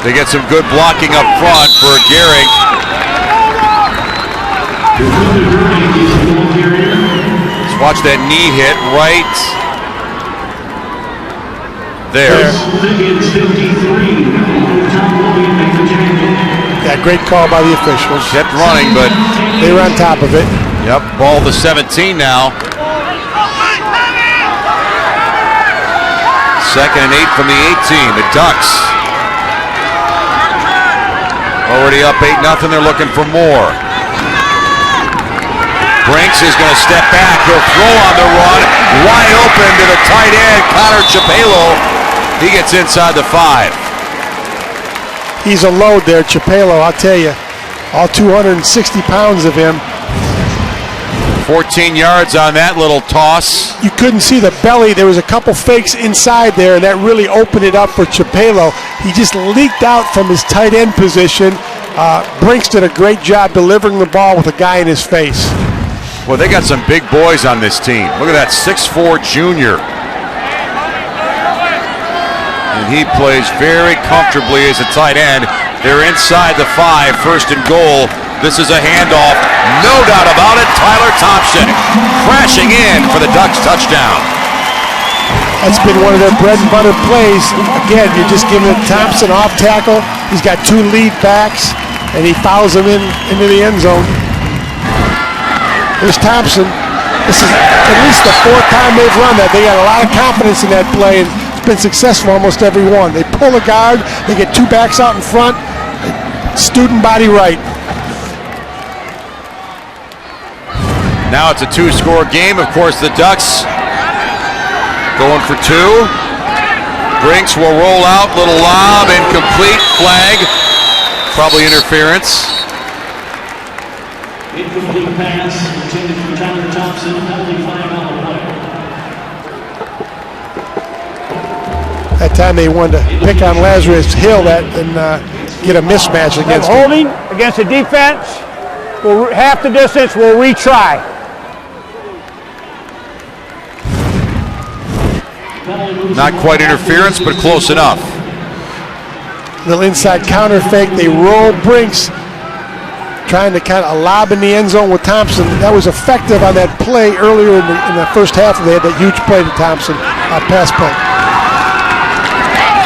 They get some good blocking up front for Gehrig. Let's watch that knee hit right there. Yeah, great call by the officials. Kept running, but they were on top of it. Yep, ball to 17 now. Second and 8 from the 18. The Ducks already up 8-0. They're looking for more. Brinks is going to step back. He'll throw on the run. Wide open to the tight end, Connor Chapelo. He gets inside the 5. He's a load there, Chapelo, I'll tell you. All 260 pounds of him. 14 yards on that little toss. You couldn't see the belly. There was a couple fakes inside there, and that really opened it up for Chapelo. He just leaked out from his tight end position. Brinks did a great job delivering the ball with a guy in his face. Well, they got some big boys on this team. Look at that 6'4" junior. And he plays very comfortably as a tight end. They're inside the 5, first and goal. This is a handoff, no doubt about it. Tyler Thompson crashing in for the Ducks touchdown. That's been one of their bread and butter plays. Again, you're just giving it Thompson off tackle. He's got 2 lead backs, and he fouls them into the end zone. There's Thompson. This is at least the 4th time they've run that. They got a lot of confidence in that play, and it's been successful almost every one. They pull a guard, they get 2 backs out in front, student body right. Now it's a 2-score game. Of course, the Ducks going for 2. Brinks will roll out, little lob, incomplete, flag. Probably interference. Incomplete pass intended for Tyler Thompson, penalty flag on the play. That time they wanted to pick on Lazarus Hill and get a mismatch against him. Holding against the defense. We'll half the distance. We'll retry. Not quite interference, but close enough. Little inside counter fake. They roll Brinks, trying to kind of lob in the end zone with Thompson. That was effective on that play earlier in the first half. They had that huge play to Thompson, pass play.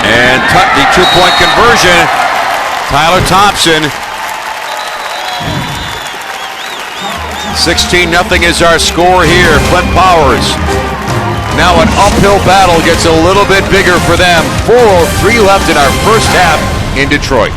And the 2-point conversion, Tyler Thompson. 16-0 is our score here. Flint Powers. Now an uphill battle gets a little bit bigger for them. 4:03 left in our first half in Detroit.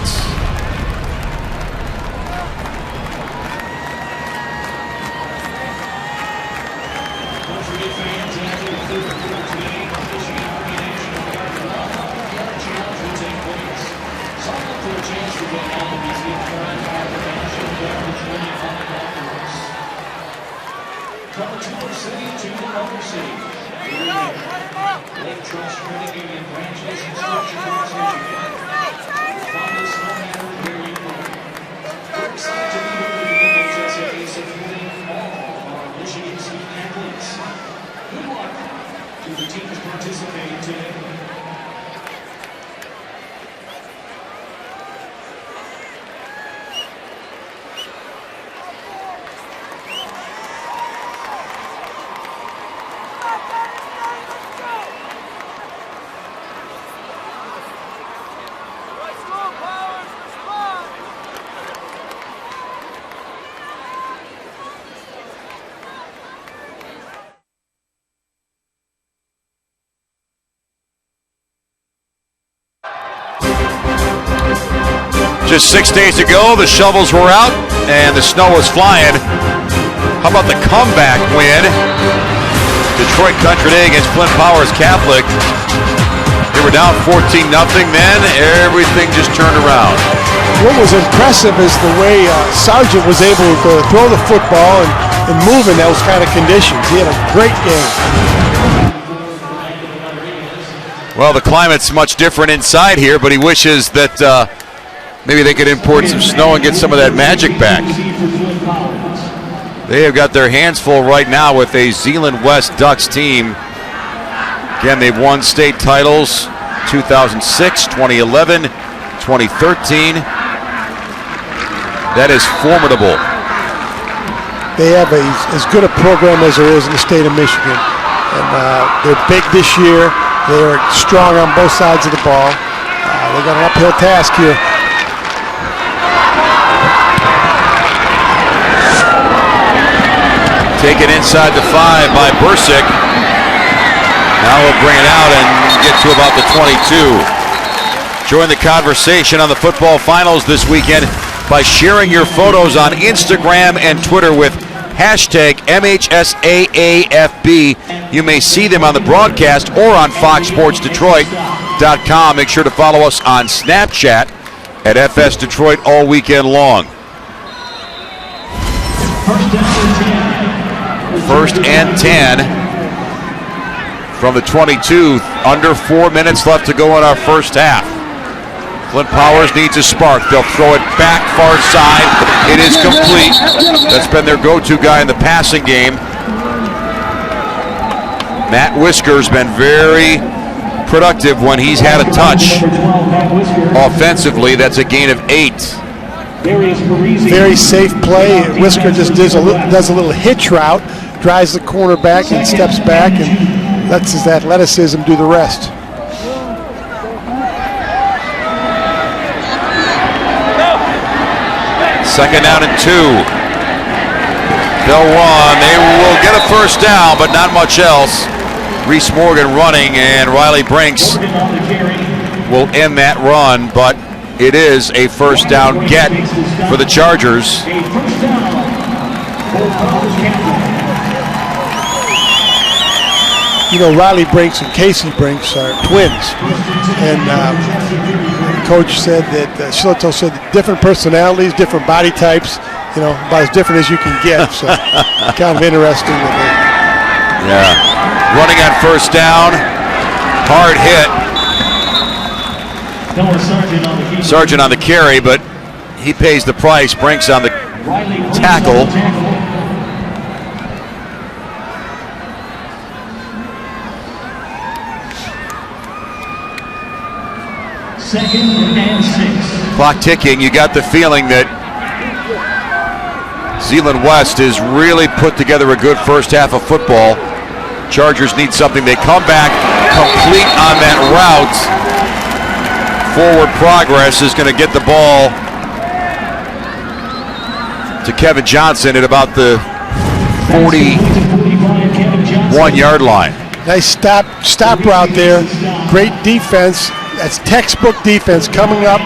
Just 6 days ago, the shovels were out and the snow was flying. How about the comeback win? Detroit Country Day against Flint Powers Catholic. They were down 14-0, then everything just turned around. What was impressive is the way Sargent was able to throw the football and move in those kind of conditions. He had a great game. Well, the climate's much different inside here, but he wishes that maybe they could import some snow and get some of that magic back. They have got their hands full right now with a Zeeland West Ducks team. Again, they've won state titles 2006, 2011, 2013. That is formidable. They have as good a program as there is in the state of Michigan. And they're big this year. They're strong on both sides of the ball. They got an uphill task here. Taken inside the 5 by Bursick. Now we'll bring it out and get to about the 22. Join the conversation on the football finals this weekend by sharing your photos on Instagram and Twitter with hashtag MHSAAFB. You may see them on the broadcast or on FoxSportsDetroit.com. Make sure to follow us on Snapchat at FS Detroit all weekend long. First and 10 from the 22. Under 4 minutes left to go in our first half. Flint Powers needs a spark. They'll throw it back far side. It is complete. That's been their go-to guy in the passing game. Matt Whisker's been very productive when he's had a touch. Offensively, that's a gain of 8. Very safe play. Whisker just does a little hitch route, drives the cornerback and steps back and lets his athleticism do the rest. Second down and 2. They'll run. They will get a first down, but not much else. Reese Morgan running, and Riley Brinks will end that run, but it is a first down get for the Chargers. You know, Riley Brinks and Casey Brinks are twins, and Coach said that Shillito said that different personalities, different body types, you know, about as different as you can get. So kind of interesting. Yeah, running on first down, hard hit. Sargent on the carry, but he pays the price. Brinks on the tackle. Second and 6. Clock ticking. You got the feeling that Zeeland West has really put together a good first half of football. Chargers need something. They come back complete on that route. Forward progress is going to get the ball to Kevin Johnson at about the 41-yard line. Nice stop route there. Great defense. That's textbook defense coming up,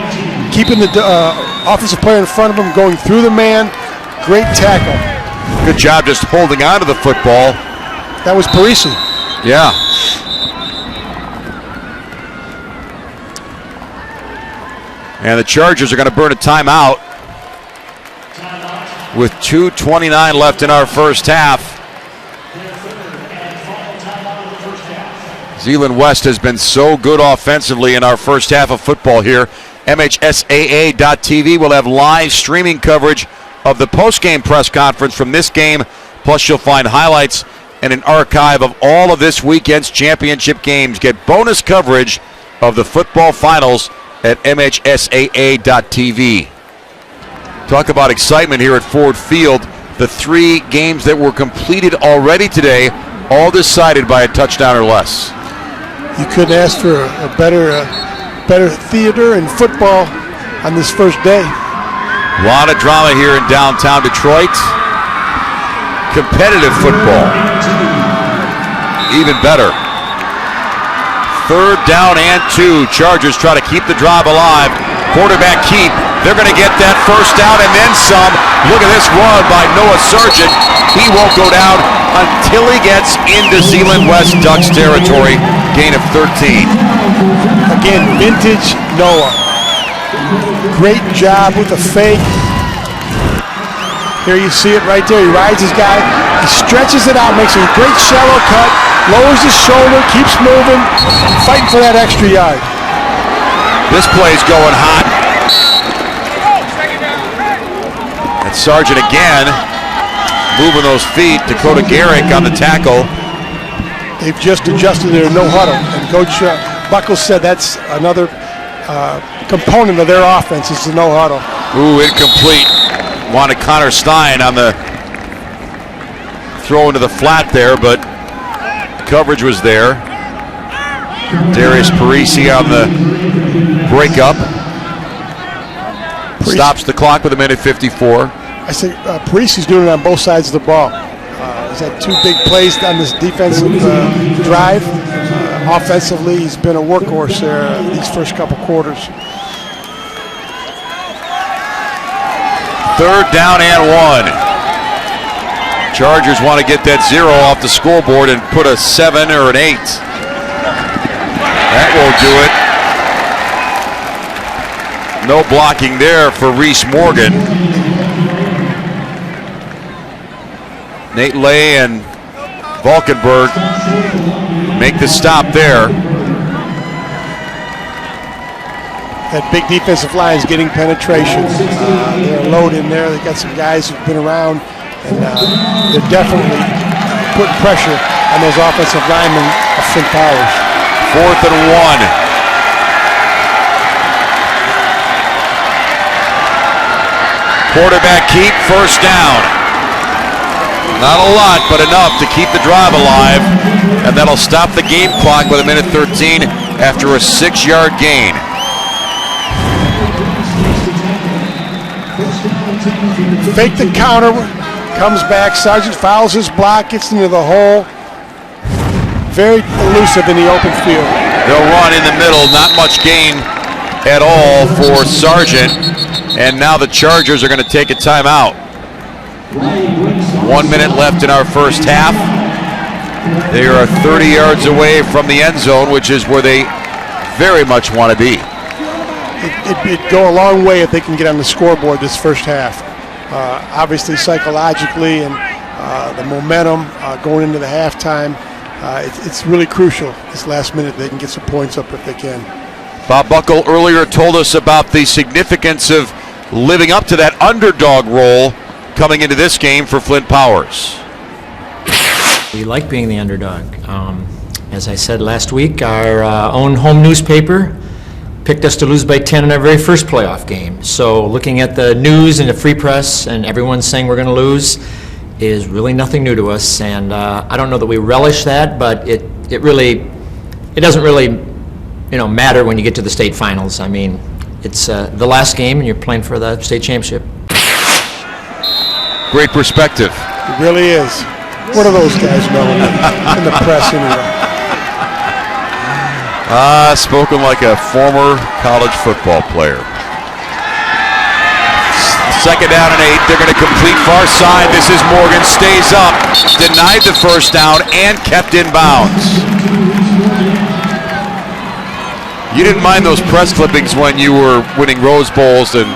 keeping the offensive player in front of him, going through the man. Great tackle. Good job just holding on to the football. That was Parisi. Yeah. And the Chargers are going to burn a timeout with 2:29 left in our first half. Zeeland West has been so good offensively in our first half of football here. MHSAA.TV will have live streaming coverage of the post-game press conference from this game. Plus, you'll find highlights and an archive of all of this weekend's championship games. Get bonus coverage of the football finals at MHSAA.TV. Talk about excitement here at Ford Field. The 3 games that were completed already today, all decided by a touchdown or less. You couldn't ask for a better theater and football on this first day. A lot of drama here in downtown Detroit. Competitive football. Even better. Third down and 2. Chargers try to keep the drive alive. Quarterback keep. They're going to get that first down and then some. Look at this run by Noah Sargent. He won't go down until he gets into Zeeland West Ducks territory. Gain of 13. Again, vintage Noah. Great job with the fake. Here you see it right there. He rides his guy. He stretches it out, makes a great shallow cut, lowers his shoulder, keeps moving, fighting for that extra yard. This play's going hot. And Sargent again, moving those feet. Dakota Garrick on the tackle. They've just adjusted their no huddle. And Coach Buckles said that's another component of their offense is the no huddle. Ooh, incomplete. Wanted Connor Stein on the throw into the flat there, but coverage was there. Darius Parisi on the breakup. Stops the clock with 1:54. I say Parisi's doing it on both sides of the ball. He's had two big plays on this defensive drive. Offensively, he's been a workhorse there these first couple quarters. Third down and 1. Chargers want to get that 0 off the scoreboard and put a 7 or an 8. That won't do it. No blocking there for Reese Morgan. Nate Lay and Valkenburg make the stop there. That big defensive line is getting penetration. They're loaded in there. They've got some guys who've been around, and they're definitely putting pressure on those offensive linemen of Flint Powers. 4th and 1. Quarterback keep, first down. Not a lot, but enough to keep the drive alive, and that'll stop the game clock with 1:13 after a 6-yard gain. Fake the counter, comes back, Sargent fouls his block, gets into the hole. Very elusive in the open field. They'll run in the middle, not much gain at all for Sargent, and now the Chargers are going to take a timeout. 1 minute left in our first half. They are 30 yards away from the end zone, which is where they very much want to be. It'd go a long way if they can get on the scoreboard this first half. Obviously, psychologically and the momentum going into the halftime, it's really crucial. This last minute, they can get some points up if they can. Bob Buckle earlier told us about the significance of living up to that underdog role coming into this game for Flint Powers. We like being the underdog. As I said last week, our own home newspaper picked us to lose by 10 in our very first playoff game. So looking at the news and the free press and everyone saying we're going to lose is really nothing new to us. And I don't know that we relish that, but it doesn't really matter when you get to the state finals. I mean, it's the last game and you're playing for the state championship. Great perspective. It really is. What do those guys know in the press anyway? Spoken like a former college football player. Second down and 8. They're going to complete far side. This is Morgan. Stays up. Denied the first down and kept in bounds. You didn't mind those press clippings when you were winning Rose Bowls and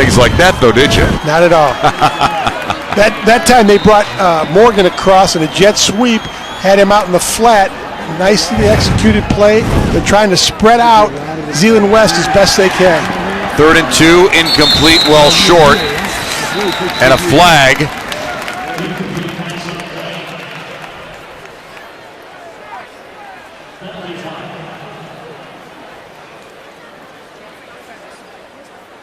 things like that, though, did you? Not at all. That time they brought Morgan across in a jet sweep, had him out in the flat. Nicely executed play. They're trying to spread out Zeeland West as best they can. 3rd and 2, incomplete, well short, and a flag.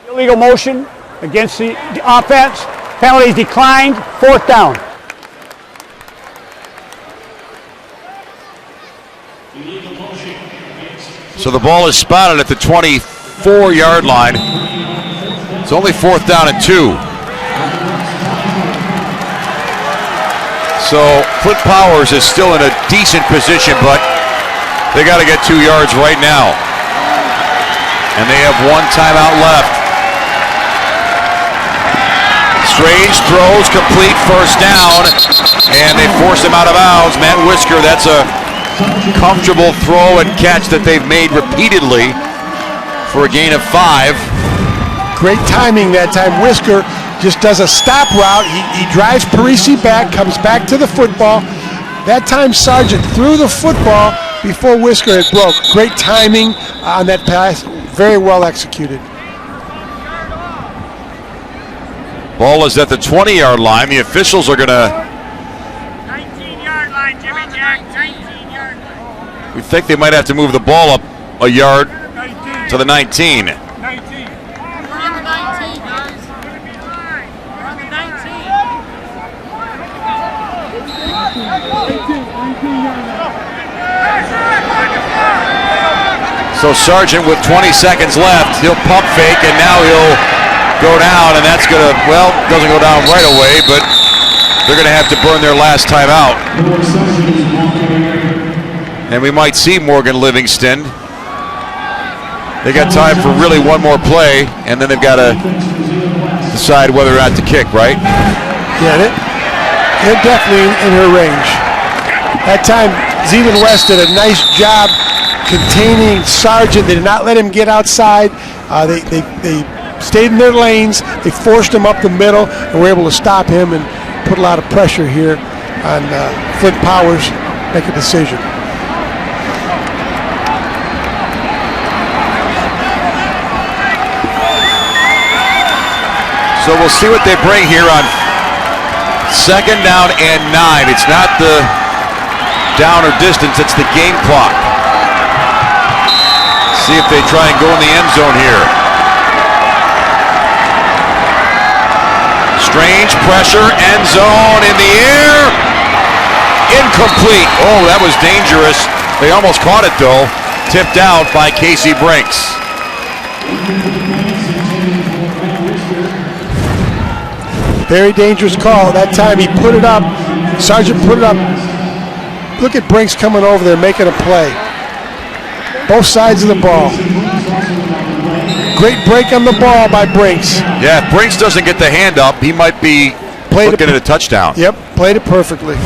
Illegal motion against the offense. Penalties declined. 4th down. So the ball is spotted at the 24-yard line. It's only 4th down and 2. So Flint Powers is still in a decent position, but they got to get 2 yards right now. And they have 1 timeout left. Strange throws, complete, first down, and they force him out of bounds. Matt Whisker, that's a comfortable throw and catch that they've made repeatedly for a gain of 5. Great timing that time. Whisker just does a stop route. He drives Parisi back, comes back to the football. That time Sargent threw the football before Whisker had broke. Great timing on that pass. Very well executed. Ball is at the 20-yard line. The officials are going to... 19-yard line, Jimmy Jack, 19-yard line. We think they might have to move the ball up a yard to the 19. 19. We're on the 19, guys. We're on the 19. So Sargent with 20 seconds left, he'll pump fake, and now he'll go down, and that's going to, well, doesn't go down right away, but they're going to have to burn their last time out. And we might see Morgan Livingston. They got time for really one more play, and then they've got to decide whether or not to kick, right? Yeah, they're definitely in her range. That time, Zeeland West did a nice job containing Sargent. They did not let him get outside. They stayed in their lanes. They forced him up the middle and were able to stop him and put a lot of pressure here on Flint Powers make a decision. So we'll see what they bring here on 2nd down and 9. It's not the down or distance, it's the game clock. See if they try and go in the end zone here. Strange pressure, end zone in the air. Incomplete. Oh, that was dangerous. They almost caught it though. Tipped out by Casey Brinks. Very dangerous call. That time he put it up. Sargent put it up. Look at Brinks coming over there making a play. Both sides of the ball. Great break on the ball by Brinks. Yeah, if Brinks doesn't get the hand up, he might be looking at a touchdown. Yep, played it perfectly.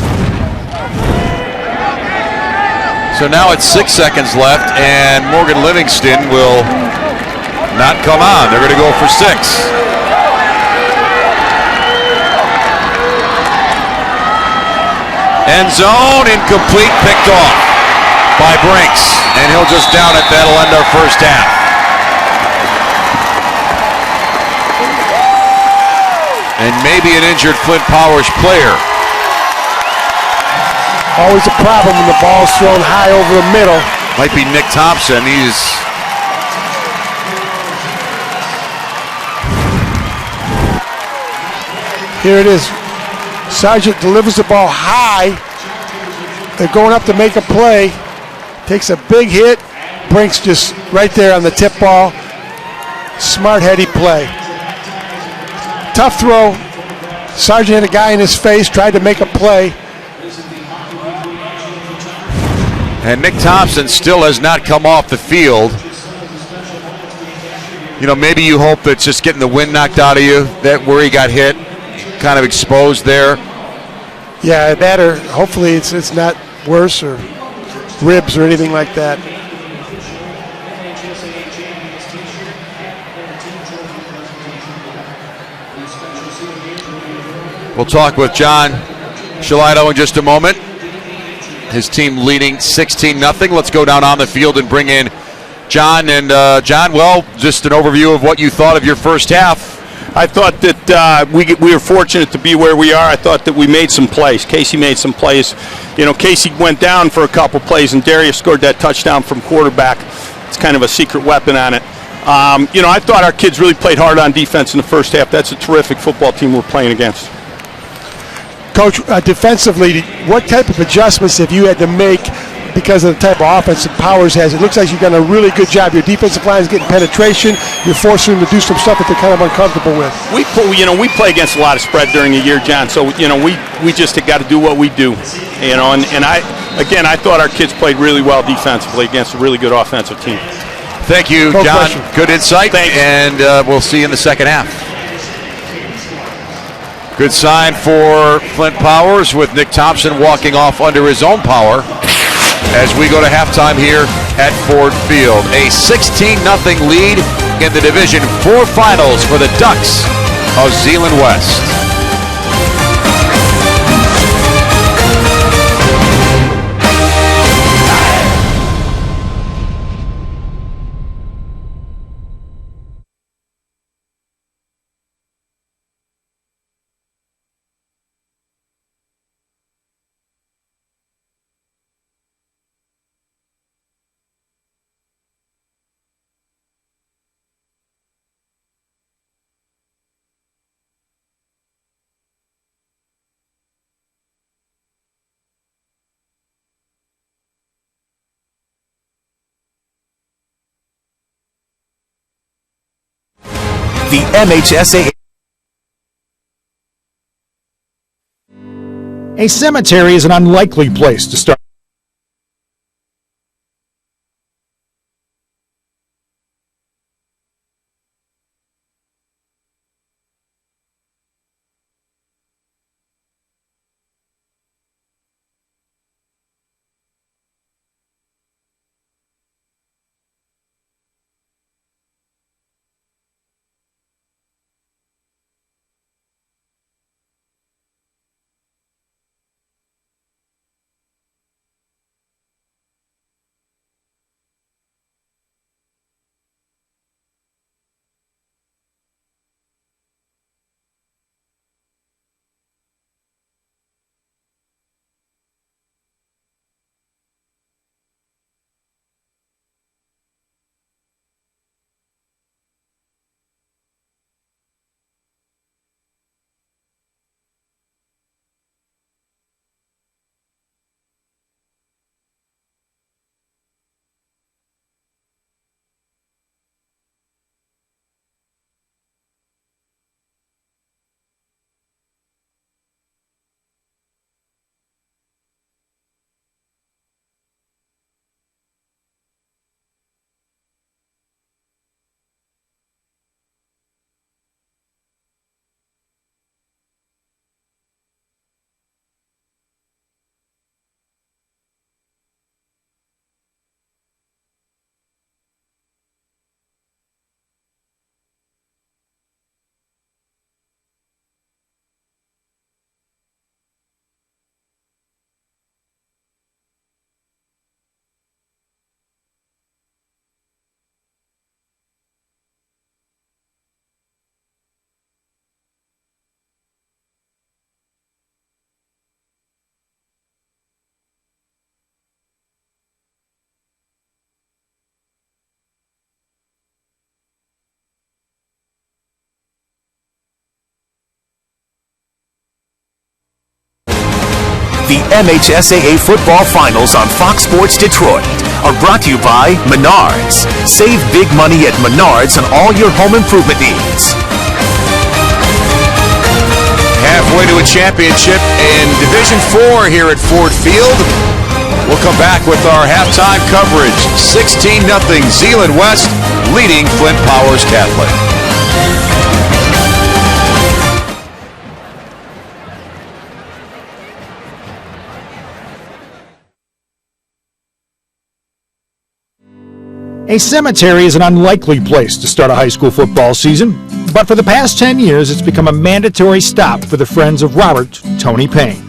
So now it's 6 seconds left, and Morgan Livingston will not come on. They're going to go for 6. End zone, incomplete, picked off by Brinks, and he'll just down it. That'll end our first half. And maybe an injured Flint Powers player. Always a problem when the ball's thrown high over the middle. Might be Nick Thompson. Here it is. Sargent delivers the ball high. They're going up to make a play. Takes a big hit. Brinks just right there on the tip ball. Smart, heady play. Tough throw. Sargent had a guy in his face, tried to make a play. And Nick Thompson still has not come off the field. You know, maybe you hope it's just getting the wind knocked out of you, that where he got hit, kind of exposed there. Yeah, that or hopefully it's not worse or ribs or anything like that. We'll talk with John Shalito in just a moment. His team leading 16-0. Let's go down on the field and bring in John. And John, well, just an overview of what you thought of your first half. I thought that we were fortunate to be where we are. I thought that we made some plays. Casey made some plays. You know, Casey went down for a couple plays, and Darius scored that touchdown from quarterback. It's kind of a secret weapon on it. You know, I thought our kids really played hard on defense in the first half. That's a terrific football team we're playing against. Coach, defensively, what type of adjustments have you had to make because of the type of offense that Powers has? It looks like you've done a really good job. Your defensive line is getting penetration. You're forcing them to do some stuff that they're kind of uncomfortable with. We play against a lot of spread during the year, John. So we just got to do what we do. You know, and I thought our kids played really well defensively against a really good offensive team. Thank you, John. Good insight. Thanks. And we'll see you in the second half. Good sign for Flint Powers with Nick Thompson walking off under his own power as we go to halftime here at Ford Field. A 16-0 lead in the Division IV Finals for the Ducks of Zeeland West. The MHSAA. A cemetery is an unlikely place to start. The MHSAA Football Finals on Fox Sports Detroit are brought to you by Menards. Save big money at Menards on all your home improvement needs. Halfway to a championship in Division IV here at Ford Field. We'll come back with our halftime coverage. 16-0 Zeeland West leading Flint Powers Catholic. A cemetery is an unlikely place to start a high school football season, but for the past 10 years it's become a mandatory stop for the friends of Robert Tony Payne.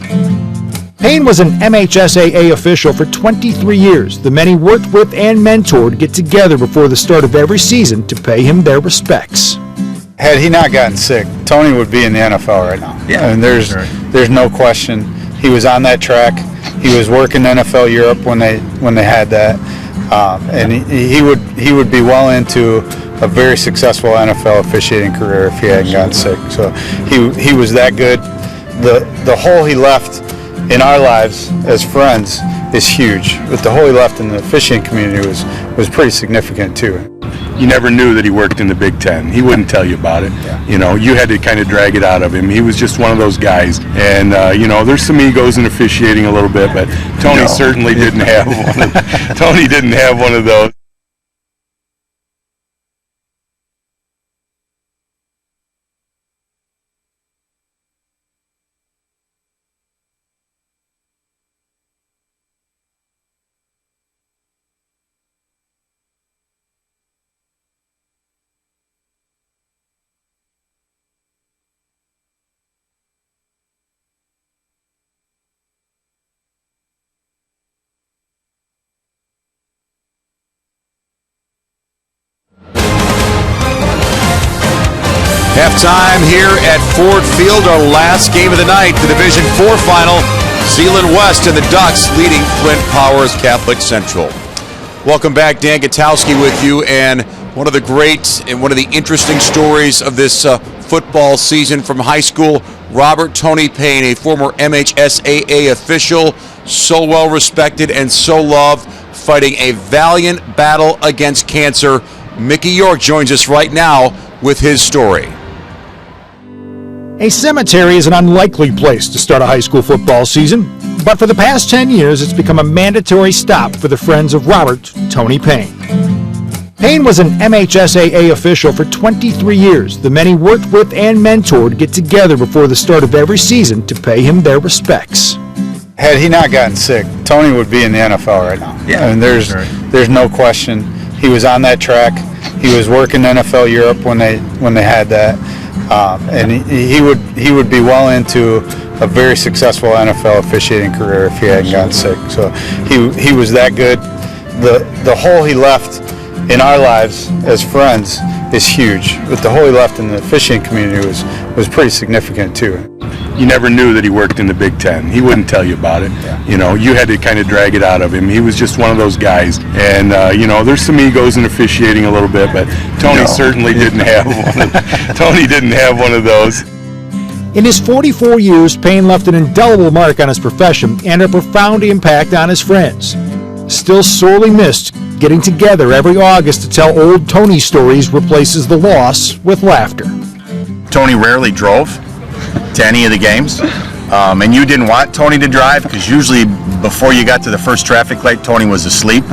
Payne was an MHSAA official for 23 years. The men he worked with and mentored get together before the start of every season to pay him their respects. Had he not gotten sick, Tony would be in the NFL right now. Yeah, and there's no question. He was on that track. He was working NFL Europe when they had that. And he would be well into a very successful NFL officiating career if he hadn't gotten sick. So he was that good. The hole he left in our lives as friends is huge, but the hole he left in the officiating community was pretty significant too. You never knew that he worked in the Big Ten. He wouldn't tell you about it. Yeah. You know, you had to kind of drag it out of him. He was just one of those guys. And, there's some egos in officiating a little bit, but Tony certainly didn't have one. Tony didn't have one of those. Halftime here at Ford Field, our last game of the night, the Division IV final. Zeeland West and the Ducks leading Flint Powers Catholic Central. Welcome back, Dan Gutowski with you, and one of the great and one of the interesting stories of this football season from high school, Robert Tony Payne, a former MHSAA official, so well respected and so loved, fighting a valiant battle against cancer. Mickey York joins us right now with his story. A cemetery is an unlikely place to start a high school football season, but for the past 10 years, it's become a mandatory stop for the friends of Robert Tony Payne. Payne was an MHSAA official for 23 years. The men he worked with and mentored get together before the start of every season to pay him their respects. Had he not gotten sick, Tony would be in the NFL right now. Yeah, and there's no question. He was on that track. He was working NFL Europe when they had that. And he would be well into a very successful NFL officiating career if he hadn't gotten sick. So he was that good. The hole he left in our lives as friends is huge, but the hole he left in the officiating community was pretty significant too. You never knew that he worked in the Big Ten. He wouldn't tell you about it. You know, you had to kind of drag it out of him. He was just one of those guys. And, there's some egos in officiating a little bit, but Tony certainly didn't have one. Tony didn't have one of those. In his 44 years, Payne left an indelible mark on his profession and a profound impact on his friends. Still sorely missed, getting together every August to tell old Tony stories replaces the loss with laughter. Tony rarely drove to any of the games, and you didn't want Tony to drive because usually before you got to the first traffic light, Tony was asleep.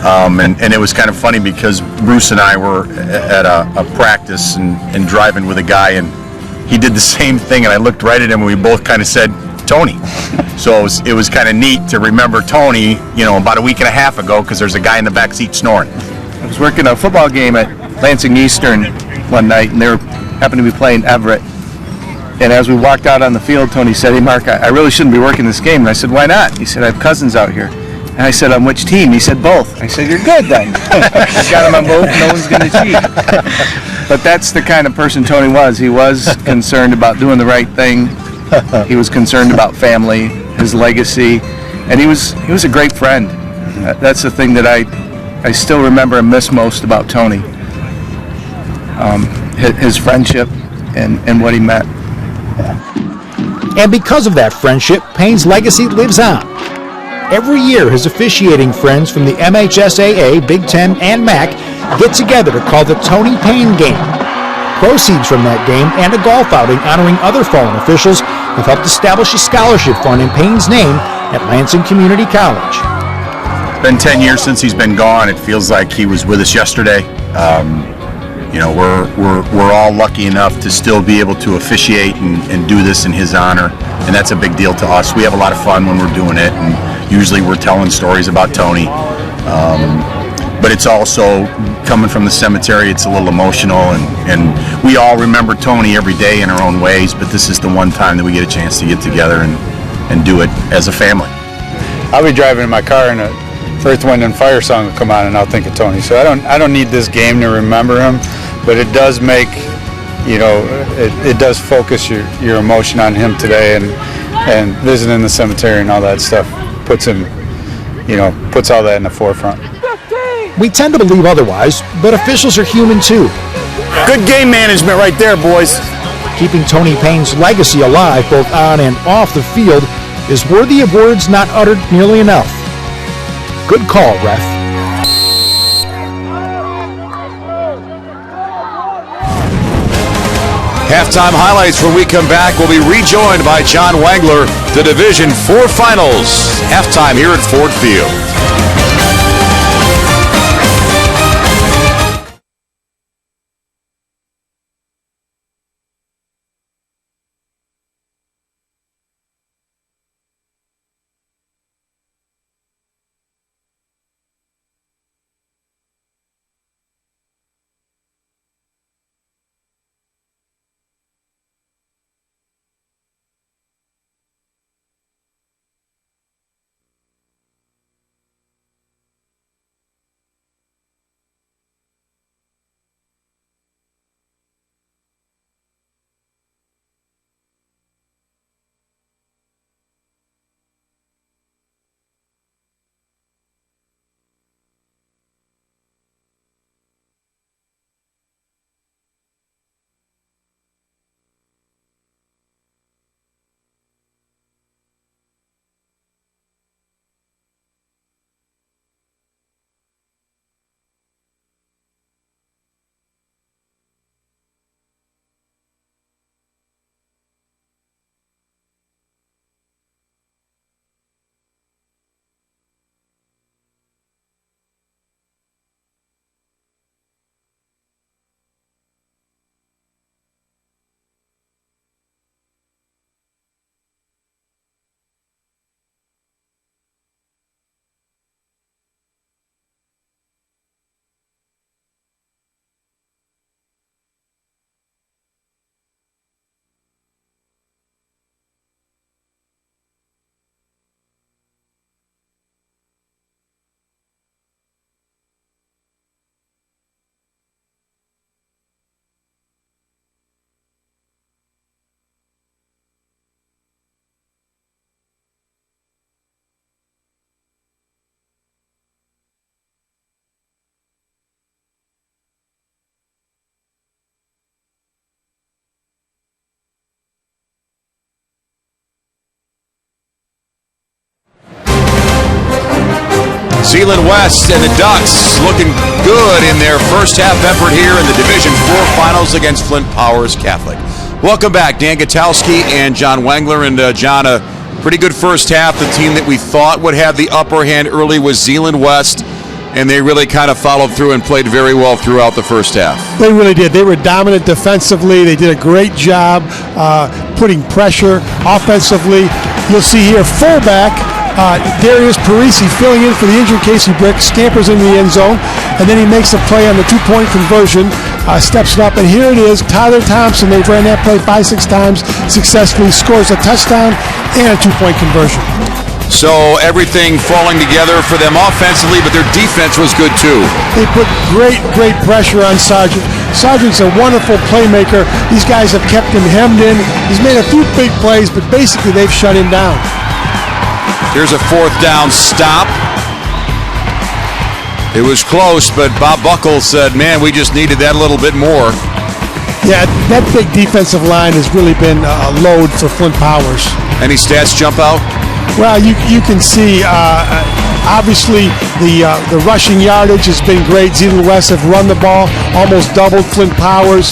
And it was kind of funny because Bruce and I were at a practice and driving with a guy, and he did the same thing, and I looked right at him and we both kind of said, Tony. So it was kind of neat to remember Tony, about a week and a half ago, because there's a guy in the back seat snoring. I was working a football game at Lansing Eastern one night, and they happened to be playing Everett. And as we walked out on the field, Tony said, "Hey, Mark, I really shouldn't be working this game." And I said, "Why not?" He said, "I have cousins out here." And I said, "On which team?" He said, "Both." I said, "You're good then." Got him on both. No one's going to cheat. But that's the kind of person Tony was. He was concerned about doing the right thing. He was concerned about family, his legacy, and he was a great friend. That's the thing that I still remember and miss most about Tony. His friendship and what he meant. And because of that friendship, Payne's legacy lives on. Every year, his officiating friends from the MHSAA, Big Ten, and MAC get together to call the Tony Payne Game. Proceeds from that game and a golf outing honoring other fallen officials have helped establish a scholarship fund in Payne's name at Lansing Community College. It's been 10 years since he's been gone. It feels like he was with us yesterday. We're all lucky enough to still be able to officiate and do this in his honor, and that's a big deal to us. We have a lot of fun when we're doing it, and usually we're telling stories about Tony. But it's also coming from the cemetery, it's a little emotional, and we all remember Tony every day in our own ways, but this is the one time that we get a chance to get together and do it as a family. I'll be driving in my car and a Earth, Wind and Fire song will come on and I'll think of Tony. So I don't need this game to remember him, but it does make, it does focus your emotion on him today, and visiting the cemetery and all that stuff puts him, puts all that in the forefront. We tend to believe otherwise, but officials are human too. Good game management right there, boys. Keeping Tony Payne's legacy alive both on and off the field is worthy of words not uttered nearly enough. Good call, ref. Halftime highlights when we come back. We'll be rejoined by John Wangler, the Division IV Finals. Halftime here at Ford Field. Zeeland West and the Ducks looking good in their first half effort here in the Division IV Finals against Flint Powers Catholic. Welcome back, Dan Gutowski and John Wengler. And John, a pretty good first half. The team that we thought would have the upper hand early was Zeeland West, and they really kind of followed through and played very well throughout the first half. They really did. They were dominant defensively. They did a great job putting pressure offensively. You'll see here fullback Darius Parisi filling in for the injured Casey Brick, scampers into the end zone, and then he makes a play on the two-point conversion, steps it up, and here it is, Tyler Thompson. They've ran that play 5-6 times successfully, scores a touchdown and a two-point conversion. So everything falling together for them offensively, but their defense was good too. They put great pressure on Sargent. Sargent's a wonderful playmaker. These guys have kept him hemmed in. He's made a few big plays, but basically they've shut him down. Here's a fourth down stop. It was close, but Bob Buckles said, man, we just needed that a little bit more. Yeah, that big defensive line has really been a load for Flint Powers. Any stats jump out? Well, you can see, obviously, the rushing yardage has been great. Zeeland West have run the ball, almost doubled Flint Powers.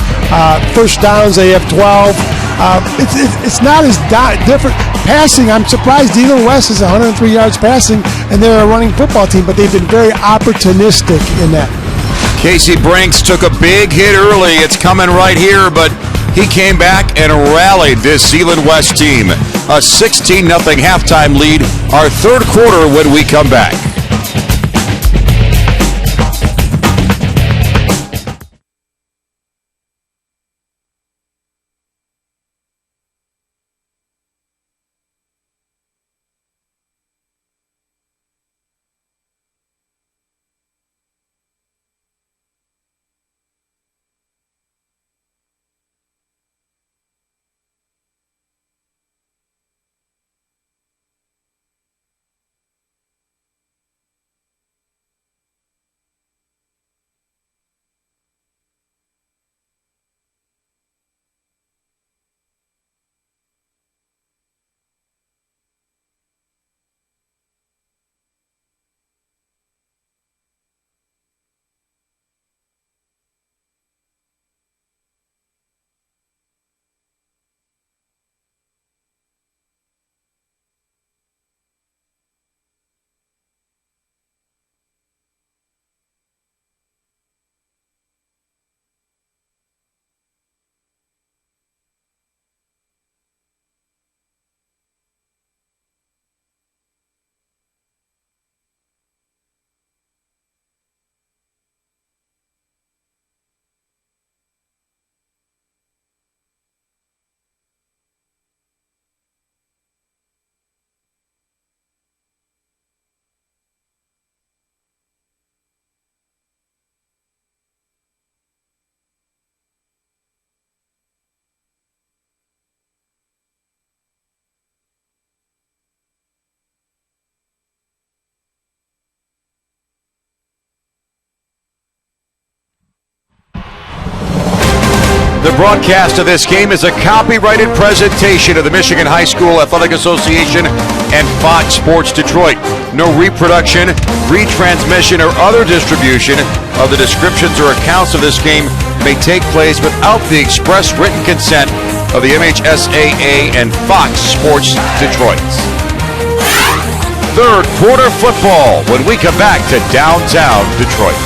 First downs, they have 12. It's not as different. Passing, I'm surprised Zeeland West is 103 yards passing, and they're a running football team, but they've been very opportunistic in that. Casey Brinks took a big hit early. It's coming right here, but he came back and rallied this Zeeland West team. A 16-0 halftime lead. Our third quarter when we come back. The broadcast of this game is a copyrighted presentation of the Michigan High School Athletic Association and Fox Sports Detroit. No reproduction, retransmission, or other distribution of the descriptions or accounts of this game may take place without the express written consent of the MHSAA and Fox Sports Detroit. Third quarter football when we come back to downtown Detroit.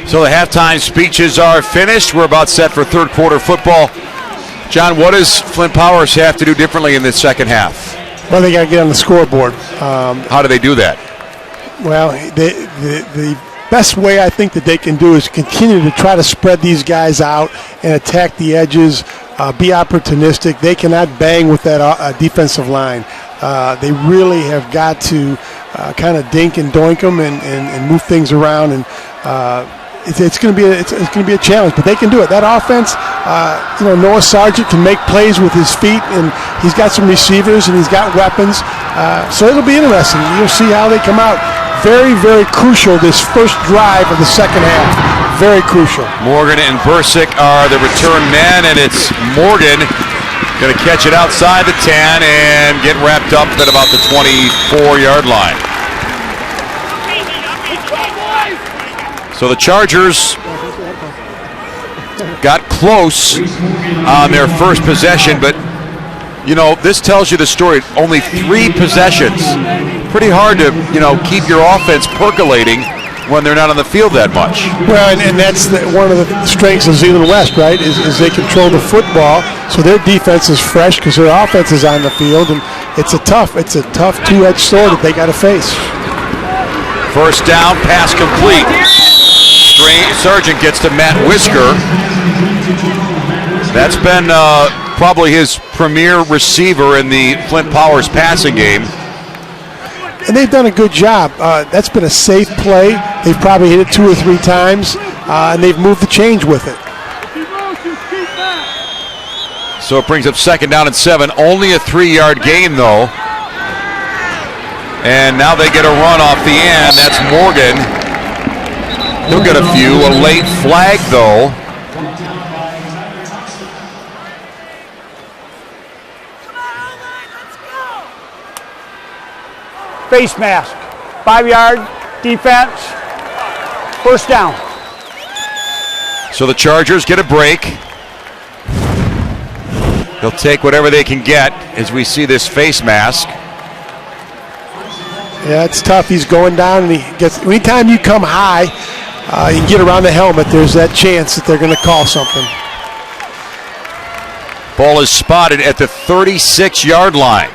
So the halftime speeches are finished. We're about set for third quarter football. John, what does Flint Powers have to do differently in the second half? Well, they got to get on the scoreboard. How do they do that? Well, the best way I think that they can do is continue to try to spread these guys out and attack the edges, be opportunistic. They cannot bang with that defensive line. They really have got to kind of dink and doink them and move things around, and it's going to be a challenge, but they can do it. That offense, Noah Sargent can make plays with his feet, and he's got some receivers and he's got weapons. So it'll be interesting. You'll see how they come out. Very, very crucial this first drive of the second half. Very crucial. Morgan and Bursick are the return men, and it's Morgan going to catch it outside the 10 and get wrapped up at about the 24-yard line. So the Chargers got close on their first possession, but, this tells you the story. Only 3 possessions. Pretty hard to, keep your offense percolating when they're not on the field that much. Well, and that's one of the strengths of Zeeland West, right, is they control the football, so their defense is fresh because their offense is on the field, and it's a tough two-edged sword that they got to face. First down, pass complete. Sargent gets to Matt Whisker. That's been probably his premier receiver in the Flint Powers passing game. And they've done a good job. That's been a safe play. They've probably hit it 2 or 3 times, and they've moved the change with it. So it brings up second down and 7. Only a 3-yard gain, though. And now they get a run off the end. That's Morgan. He'll get a few. A late flag, though. Face mask. 5-yard defense. First down. So the Chargers get a break. They'll take whatever they can get as we see this face mask. Yeah, it's tough. He's going down, and he gets. Anytime you come high, you get around the helmet, there's that chance that they're going to call something. Ball is spotted at the 36-yard line.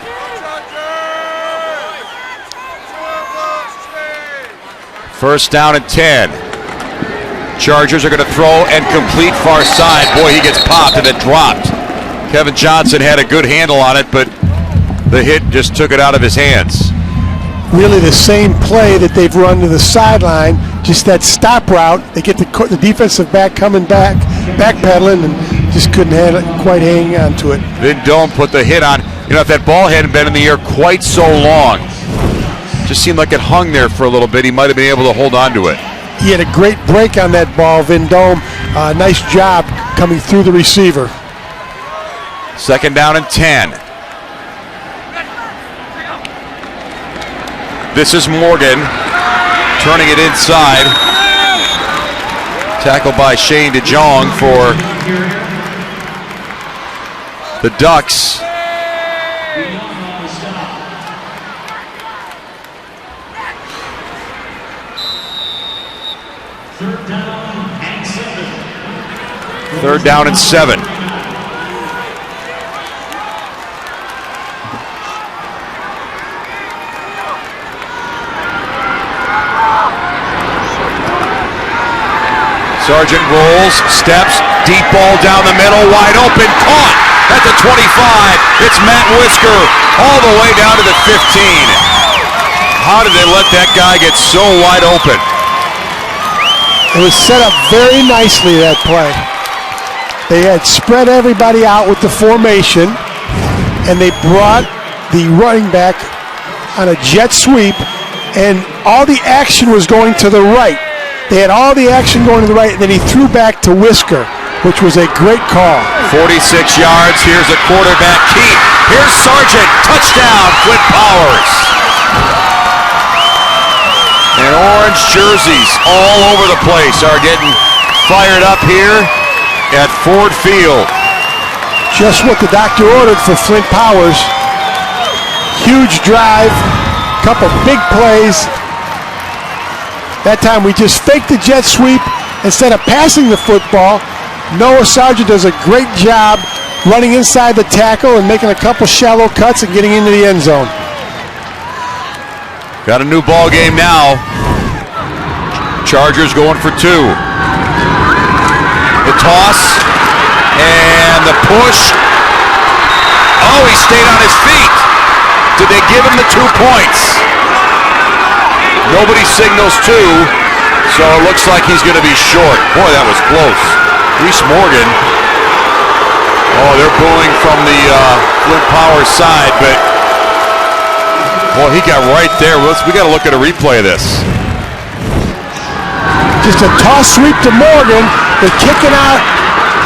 First down and 10. Chargers are going to throw and complete far side. Boy, he gets popped and it dropped. Kevin Johnson had a good handle on it, but the hit just took it out of his hands. Really the same play that they've run to the sideline, just that stop route. They get the defensive back coming back, backpedaling, and just couldn't quite hang on to it. Then Dome put the hit on. If that ball hadn't been in the air quite so long, just seemed like it hung there for a little bit, he might have been able to hold on to it. He had a great break on that ball, Vendome. Nice job coming through the receiver. Second down and 10. This is Morgan turning it inside. Tackled by Shane DeJong for the Ducks. Third down and 7. Sargent rolls, steps, deep ball down the middle, wide open, caught at the 25. It's Matt Whisker all the way down to the 15. How did they let that guy get so wide open? It was set up very nicely, that play. They had spread everybody out with the formation, and they brought the running back on a jet sweep, and all the action was going to the right. They had all the action going to the right, and then he threw back to Whisker, which was a great call. 46 yards, here's a quarterback keep. Here's Sargent, touchdown, Flint Powers. And orange jerseys all over the place are getting fired up here at Ford Field. Just what the doctor ordered for Flint Powers. Huge drive, couple big plays. That time we just faked the jet sweep, instead of passing the football, Noah Sargent does a great job running inside the tackle and making a couple shallow cuts and getting into the end zone. Got a new ball game now. Chargers going for 2. The toss and the push. Oh, he stayed on his feet. Did they give him the 2 points? Nobody signals 2, so it looks like he's going to be short. Boy, that was close. Reese Morgan. Oh, they're booing from the Flint Powers side, but boy, he got right there. We got to look at a replay of this. Just a toss sweep to Morgan. They're kicking out.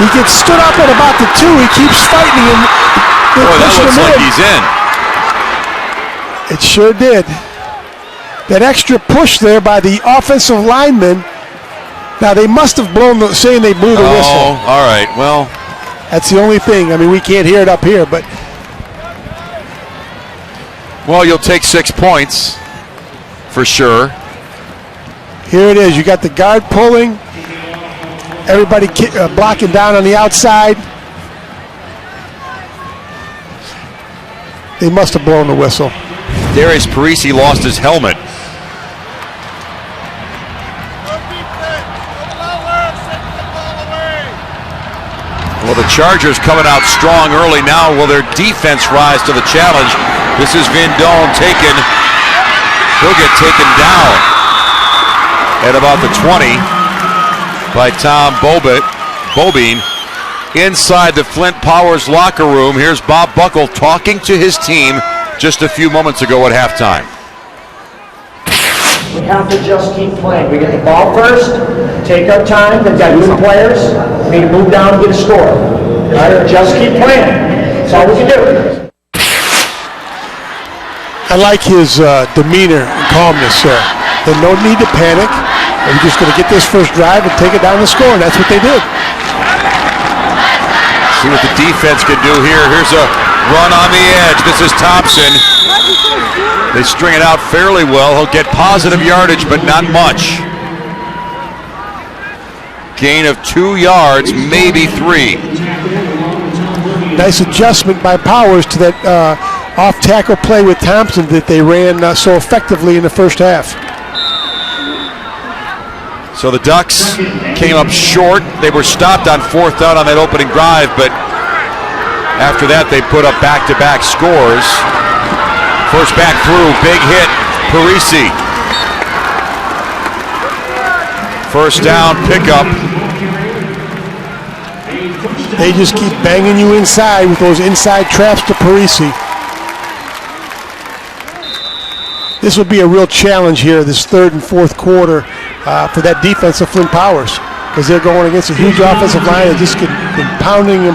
He gets stood up at about the 2. He keeps fighting him. Boy, that looks like he's in. It sure did. That extra push there by the offensive lineman. Now, they must have saying they blew the whistle. Oh, all right. Well, that's the only thing. I mean, we can't hear it up here, but. Well, you'll take 6 points for sure. Here it is. You got the guard pulling. Everybody blocking down on the outside. They must have blown the whistle. Darius Parisi lost his helmet. Well, the Chargers coming out strong early now. Will their defense rise to the challenge? This is Vendone taken. He'll get taken down at about the 20 by Tom Bobine. Inside the Flint Powers locker room, here's Bob Buckle talking to his team just a few moments ago at halftime. We have to just keep playing. We get the ball first, take our time. They've got new players. We need to move down and get a score. All right, just keep playing. That's all we can do. I like his demeanor and calmness, sir. There's no need to panic. We're just going to get this first drive and take it down the score, and that's what they did. See what the defense can do here. Here's a run on the edge. This is Thompson. They string it out fairly well. He'll get positive yardage, but not much. Gain of 2 yards, maybe 3. Nice adjustment by Powers to that off-tackle play with Thompson that they ran so effectively in the first half. So the Ducks came up short. They were stopped on 4th down on that opening drive, but after that they put up back-to-back scores. First back through, big hit, Parisi. First down, pickup. They just keep banging you inside with those inside traps to Parisi. This would be a real challenge here, this 3rd and 4th quarter, for that defense of Flint Powers, because they're going against a huge offensive line that just get pounding, and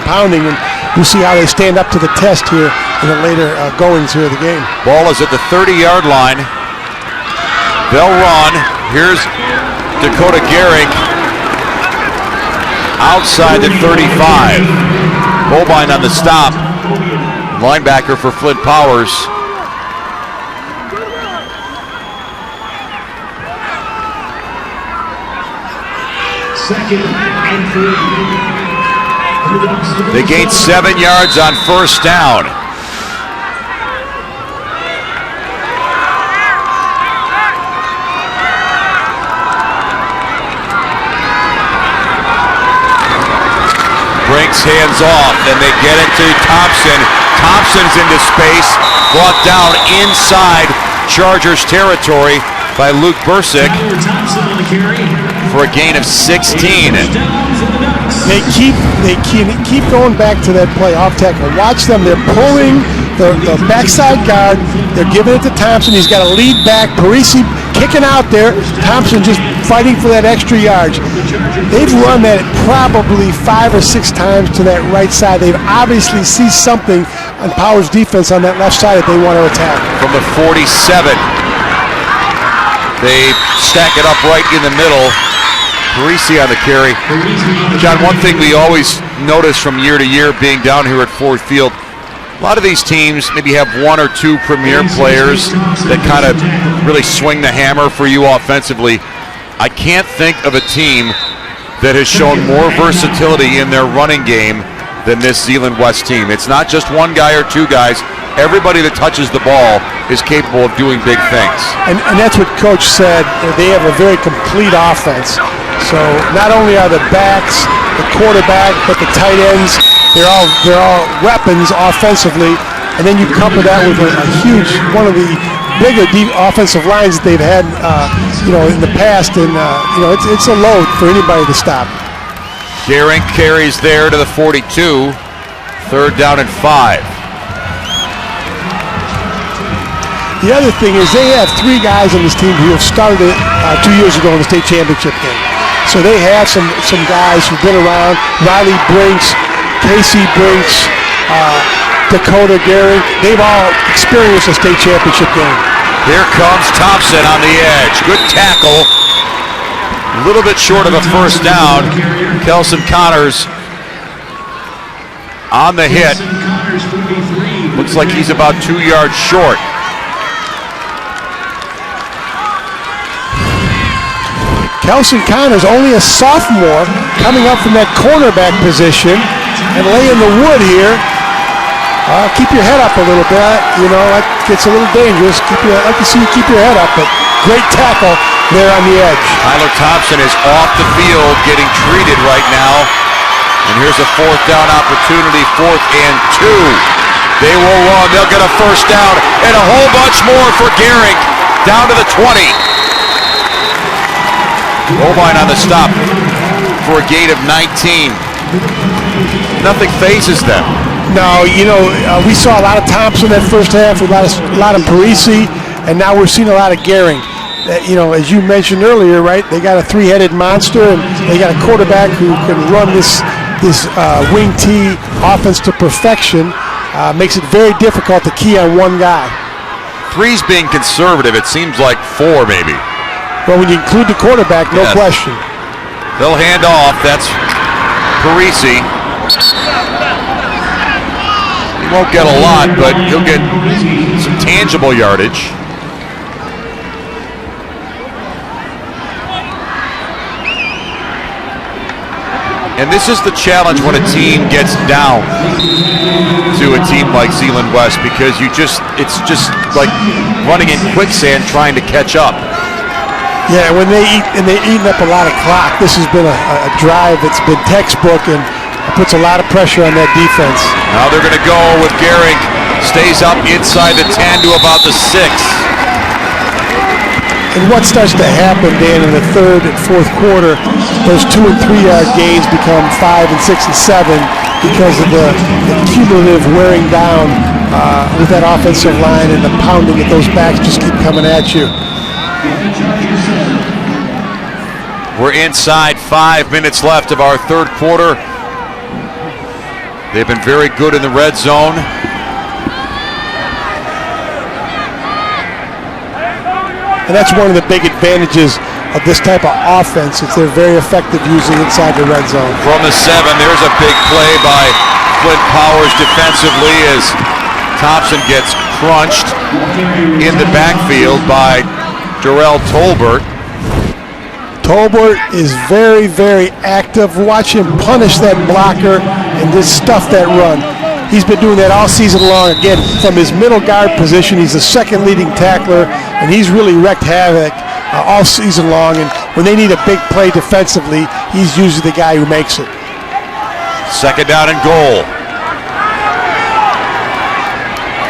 you see how they stand up to the test here in the later goings here of the game. Ball is at the 30-yard line. They'll run. Here's Dakota Gehrig outside the 35. Bobine on the stop. Linebacker for Flint Powers. They gained 7 yards on first down. Brinks hands off, and they get it to Thompson. Thompson's into space, brought down inside Chargers territory by Luke Bursick for a gain of 16. They keep going back to that play off tackle. Watch them. They're pulling the backside guard. They're giving it to Thompson. He's got a lead back. Parisi kicking out there. Thompson just fighting for that extra yards. They've run that probably 5 or 6 times to that right side. They've obviously see something on Powers' defense on that left side that they want to attack. From the 47. They stack it up right in the middle. Parisi on the carry. John, one thing we always notice from year to year being down here at Ford Field, a lot of these teams maybe have 1 or 2 premier players that kind of really swing the hammer for you offensively. I can't think of a team that has shown more versatility in their running game than this Zeeland West team. It's not just one guy or two guys. Everybody that touches the ball is capable of doing big things. And that's what Coach said. They have a very complete offense. So not only are the backs, the quarterback, but the tight ends, they're all weapons offensively. And then you couple that with a huge, one of the bigger offensive lines that they've had, in the past. And it's a load for anybody to stop. Gehring carries there to the 42. 3rd down and 5. The other thing is they have 3 guys on this team who have started 2 years ago in the state championship game. So they have some guys who've been around. Riley Brinks, Casey Brinks, Dakota Gehring. They've all experienced a state championship game. Here comes Thompson on the edge. Good tackle. A little bit short of a first down. Kelson Connors on the hit. Looks like he's about 2 yards short. Kelson Connors, only a sophomore, coming up from that cornerback position and laying the wood here. Keep your head up a little bit. It gets a little dangerous. I'd like to see you keep your head up, but great tackle there on the edge. Tyler Thompson is off the field, getting treated right now. And here's a 4th down opportunity, 4th and 2. They will run. They'll get a first down and a whole bunch more for Gehring. Down to the 20. Bovine on the stop for a gain of 19. Nothing phases them. No, we saw a lot of Thompson that first half, a lot of Parisi, and now we're seeing a lot of Gehring. As you mentioned earlier, right? They got a 3-headed monster, and they got a quarterback who can run this wing T offense to perfection. Makes it very difficult to key on one guy. 3's being conservative. It seems like 4 maybe. Well, when you include the quarterback, no question. They'll hand off. That's Parisi. He won't get a lot, but he'll get some tangible yardage. And this is the challenge when a team gets down to a team like Zeeland West, because it's just like running in quicksand trying to catch up. Yeah, when they're eating up a lot of clock. This has been a drive that's been textbook and puts a lot of pressure on that defense. Now they're going to go with Gehring. Stays up inside the 10 to about the 6. And what starts to happen, Dan, in the 3rd and 4th quarter, those 2 and 3 yard gains become 5 and 6 and 7 because of the cumulative wearing down with that offensive line and the pounding that those backs just keep coming at you. We're inside 5 minutes left of our 3rd quarter. They've been very good in the red zone. And that's one of the big advantages of this type of offense. They're very effective using inside the red zone. From the 7, there's a big play by Flint Powers defensively as Thompson gets crunched in the backfield by Darrell Tolbert. Tolbert is very, very active. Watch him punish that blocker and just stuff that run. He's been doing that all season long. Again, from his middle guard position, he's the 2nd leading tackler, and he's really wreaked havoc all season long. And when they need a big play defensively, he's usually the guy who makes it. 2nd down and goal.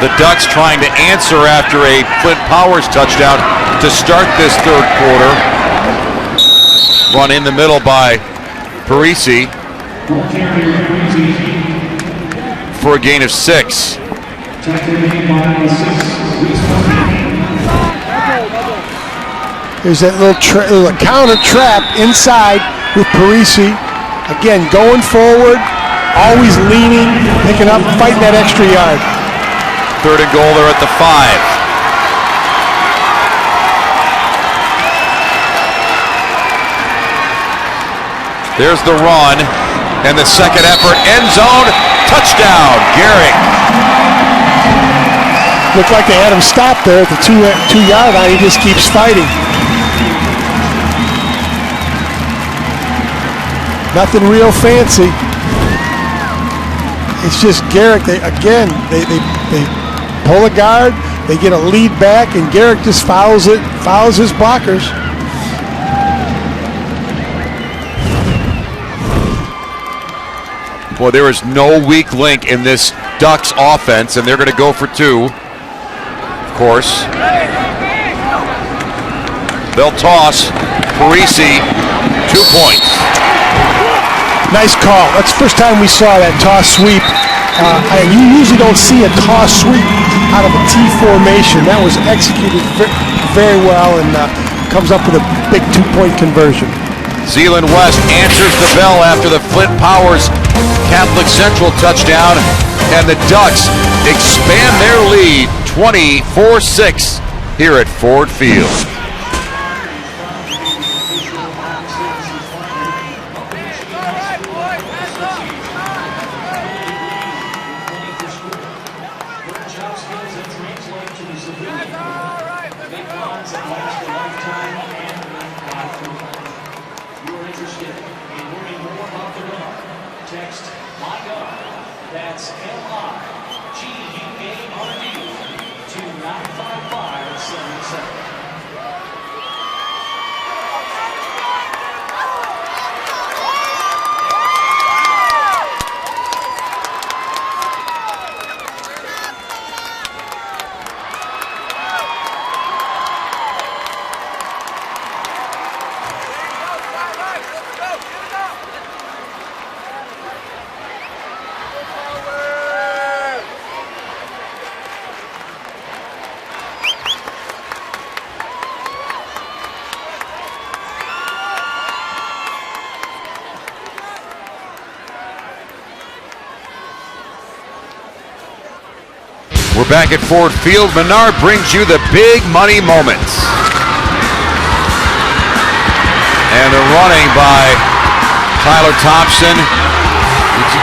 The Ducks trying to answer after a Flint Powers touchdown to start this 3rd quarter. Run in the middle by Parisi for a gain of 6. There's that little counter trap inside with Parisi. Again, going forward, always leaning, picking up, fighting that extra yard. 3rd and goal, they're at the 5. There's the run, and the 2nd effort, end zone, touchdown, Gehring. Looked like they had him stopped there at the 2-yard line. He just keeps fighting. Nothing real fancy. It's just Garrick. They pull a guard, they get a lead back, and Garrick just fouls his blockers. Boy, there is no weak link in this Ducks offense, and they're going to go for two. Of course. They'll toss. Parisi, 2 points. Nice call. That's the first time we saw that toss sweep. You usually don't see a toss sweep out of a T formation. That was executed very well and comes up with a big 2-point conversion. Zeeland West answers the bell after the Flint Powers Catholic Central touchdown, and the Ducks expand their lead 24-6 here at Ford Field. Text My God. That's LIGUARD to 95577. We're back at Ford Field. Menard brings you the big money moments. And the running by Tyler Thompson.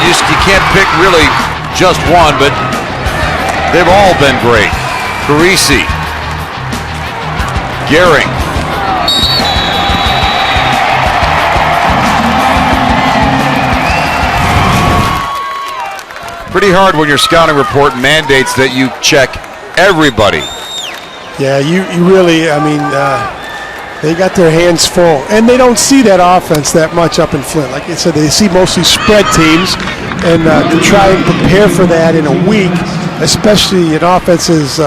You can't pick really just one, but they've all been great. Parisi. Gehring. Pretty hard when your scouting report mandates that you check everybody. Yeah, you really, they got their hands full. And they don't see that offense that much up in Flint. Like I said, they see mostly spread teams. And to try and prepare for that in a week, especially an offense as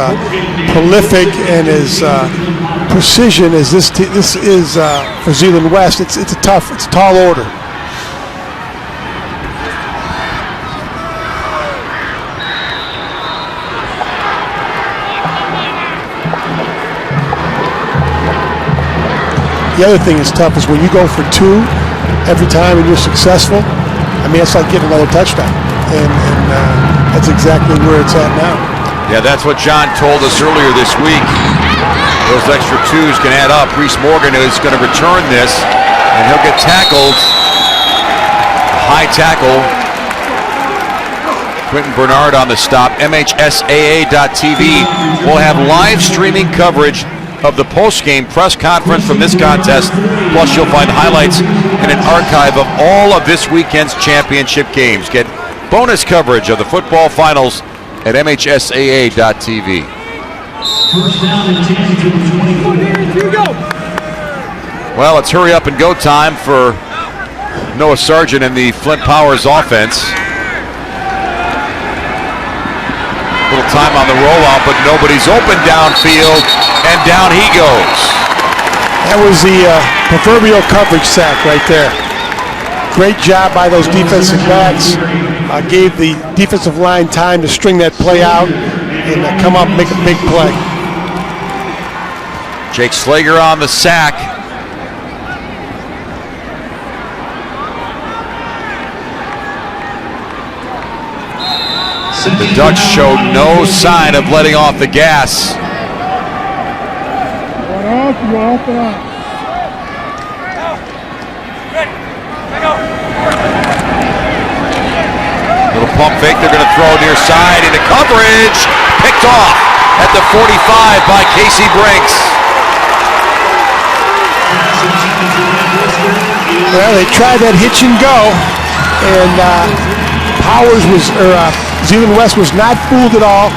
prolific and as precision as this is for Zeeland West, it's a tall order. The other thing that's tough is when you go for two every time and you're successful, it's like getting another touchdown. And that's exactly where it's at now. Yeah, that's what John told us earlier this week. Those extra twos can add up. Reese Morgan is going to return this, and he'll get tackled. High tackle. Quentin Bernard on the stop. MHSAA.tv will have live streaming coverage of the post-game press conference from this contest. Plus, you'll find highlights and an archive of all of this weekend's championship games. Get bonus coverage of the football finals at MHSAA.tv. First down and 10 to the 24. Well, it's hurry up and go time for Noah Sargent and the Flint Powers offense. Little time on the rollout, but nobody's open downfield, and down he goes. That was the proverbial coverage sack right there. Great job by those defensive backs. Gave the defensive line time to string that play out and come up and make a big play. Jake Slager on the sack. The Ducks showed no sign of letting off the gas. Little pump fake, they're going to throw near side into coverage. Picked off at the 45 by Casey Brinks. Well, they tried that hitch and go, and Zeeland West was not fooled at all.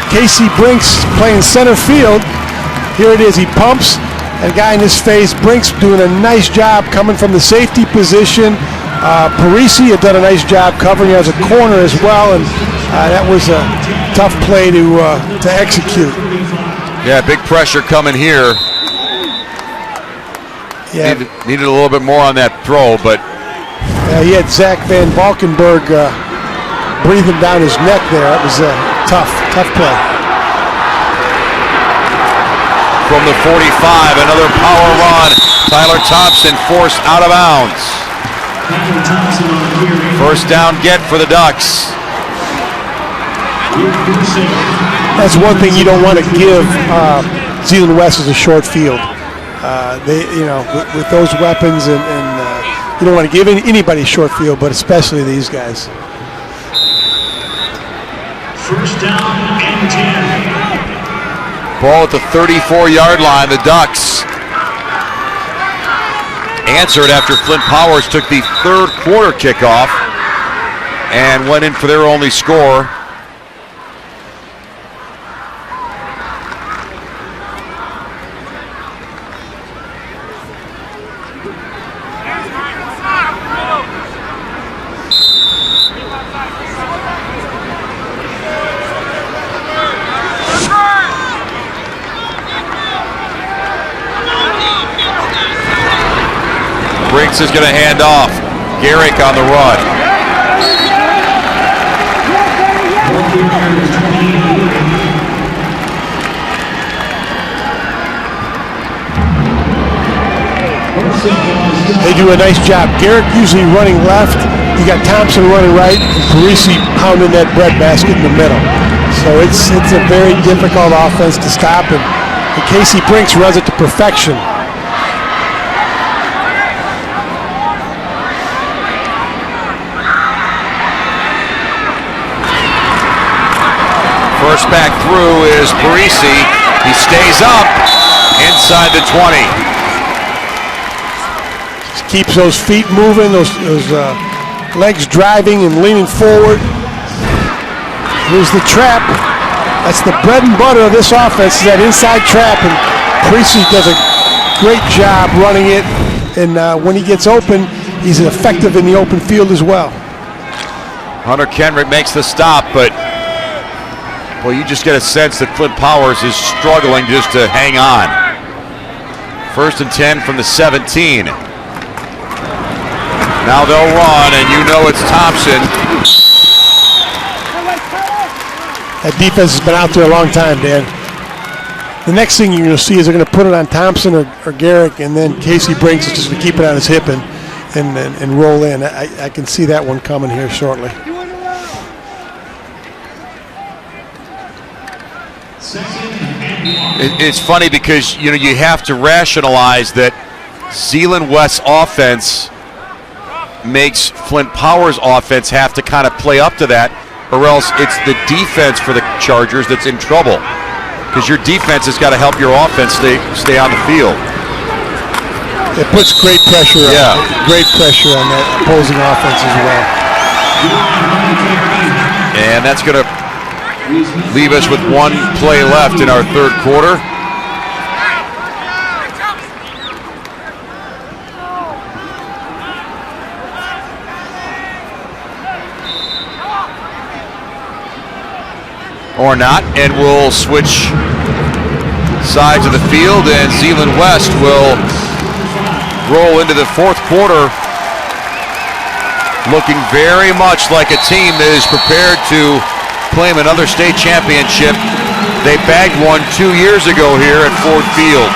Casey Brinks playing center field. Here it is, he pumps, and a guy in his face. Brinks doing a nice job coming from the safety position. Parisi had done a nice job covering as a corner as well, and that was a tough play to execute. Yeah, big pressure coming here. Yeah. Needed a little bit more on that throw, but he had Zach Van Valkenburg breathing down his neck there. It was a tough play. from the 45, another power run. Tyler Thompson forced out of bounds. First down get for the Ducks. That's one thing you don't want to give Zeeland West is a short field. With those weapons, and you don't want to give anybody short field, but especially these guys. First down and 10. Ball at the 34-yard line. The Ducks answered after Flint Powers took the third quarter kickoff and went in for their only score. Briggs is going to hand off. Garrick on the run. They do a nice job. Garrick usually running left. You got Thompson running right, and Parisi pounding that breadbasket in the middle. So it's a very difficult offense to stop, and Casey Brinks runs it to perfection. First back through is Parisi. He stays up inside the 20. Just keeps those feet moving, those legs driving and leaning forward. Here's the trap. That's the bread and butter of this offense, is that inside trap, and Parisi does a great job running it, and when he gets open, he's effective in the open field as well. Hunter Kendrick makes the stop, but well, you just get a sense that Flint Powers is struggling just to hang on. First and 10 from the 17. Now they'll run, and you know it's Thompson. That defense has been out there a long time, Dan. The next thing you're going to see is they're going to put it on Thompson or Garrick, and then Casey Brinks is just going to keep it on his hip and roll in. I can see that one coming here shortly. It's funny because you have to rationalize that Zeeland West's offense makes Flint Powers' offense have to kind of play up to that, or else it's the defense for the Chargers that's in trouble, because your defense has got to help your offense stay on the field. It puts great pressure on great pressure on that opposing offense as well. And that's going to leave us with one play left in our third quarter. Or not, and we'll switch sides of the field, and Zeeland West will roll into the fourth quarter looking very much like a team that is prepared to claim another state championship. They bagged one 2 years ago here at Ford Field.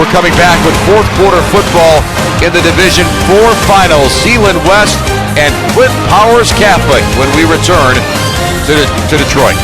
We're coming back with fourth quarter football in the Division 4 finals. Zeeland West and Flint Powers Catholic when we return to Detroit.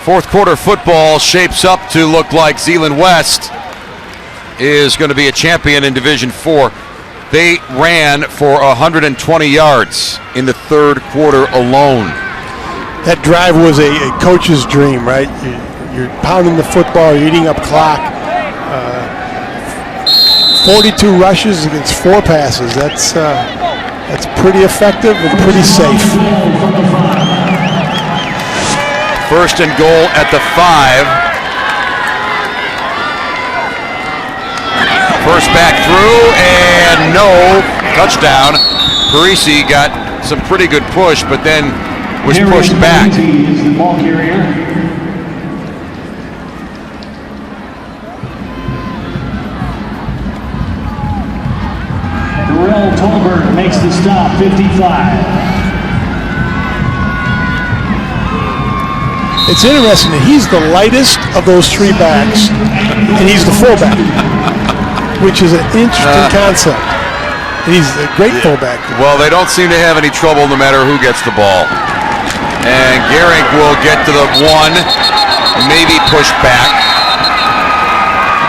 Fourth quarter football shapes up to look like Zeeland West is going to be a champion in Division 4. They ran for 120 yards in the third quarter alone. That drive was a coach's dream, right? You're pounding the football, you're eating up clock. 42 rushes against 4 passes. That's pretty effective and pretty safe. First and goal at the 5. First back through, and no touchdown. Parisi got some pretty good push, but then was pushed back. Is the ball carrier. Darrell Tolbert makes the stop, 55. It's interesting that he's the lightest of those 3 backs, and he's the fullback, which is an interesting concept. And he's a great fullback. Well, they don't seem to have any trouble no matter who gets the ball. And Gehrig will get to the 1, maybe pushed back.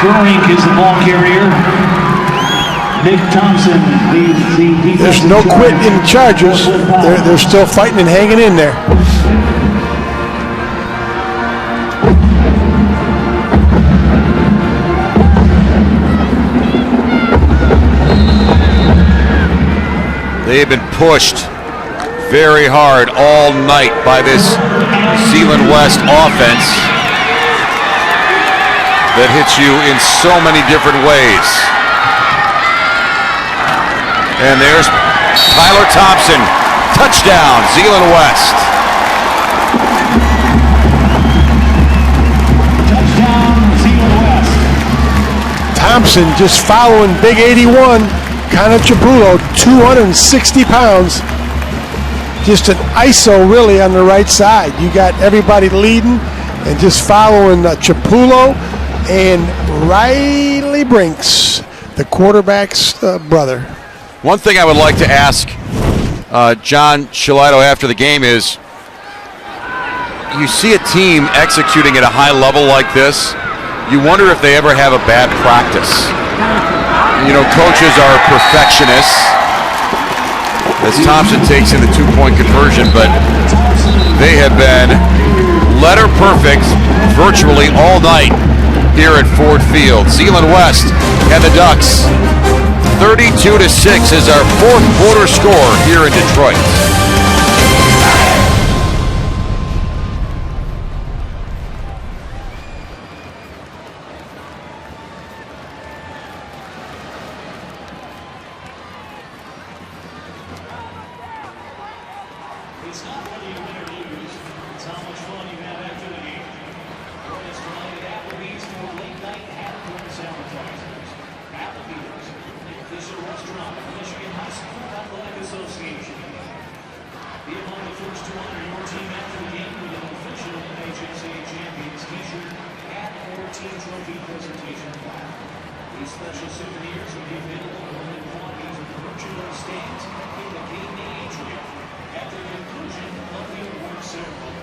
Gehrig is the ball carrier. Nick Thompson leads the defensive. There's no quit in the Chargers. They're still fighting and hanging in there. They have been pushed very hard all night by this Zeeland West offense that hits you in so many different ways. And there's Tyler Thompson. Touchdown, Zeeland West. Touchdown, Zeeland West. Thompson just following Big 81. Connor Chapulo, 260 pounds. Just an ISO really on the right side. You got everybody leading and just following Chapulo and Riley Brinks, the quarterback's brother. One thing I would like to ask John Shalito after the game is, you see a team executing at a high level like this, you wonder if they ever have a bad practice. You know, coaches are perfectionists, as Thompson takes in the 2-point conversion, but they have been letter perfect virtually all night here at Ford Field. Zeeland West and the Ducks, 32-6 is our fourth quarter score here in Detroit. It's not whether you win or lose, it's how much fun you have after the game. Join us tonight at Applebee's for late night half-court appetizers. Applebee's, the official restaurant of Michigan High School Athletic Association. Be among the first to honor your team after the game with an official MHSA Champions t-shirt and/or team trophy presentation plaque. These special souvenirs will be available in limited quantities at the merchandise stands in the game day atrium at the conclusion of the award ceremony.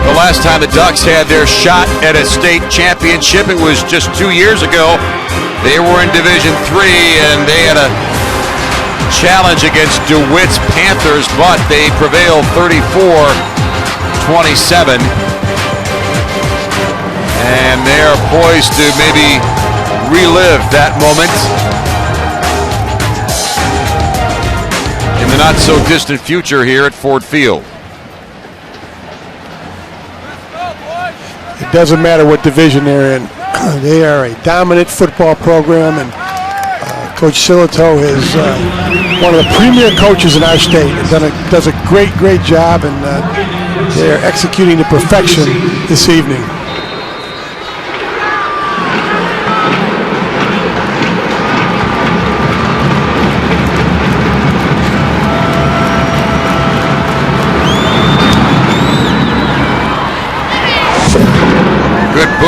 The last time the Ducks had their shot at a state championship, it was just 2 years ago. They were in Division 3 and they had a challenge against DeWitt's Panthers, but they prevailed 34-27. And they are poised to maybe relive that moment in the not so distant future here at Ford Field. It doesn't matter what division they're in. They are a dominant football program, and Coach Sillitoe is one of the premier coaches in our state. Does a great job, and they are executing to perfection this evening.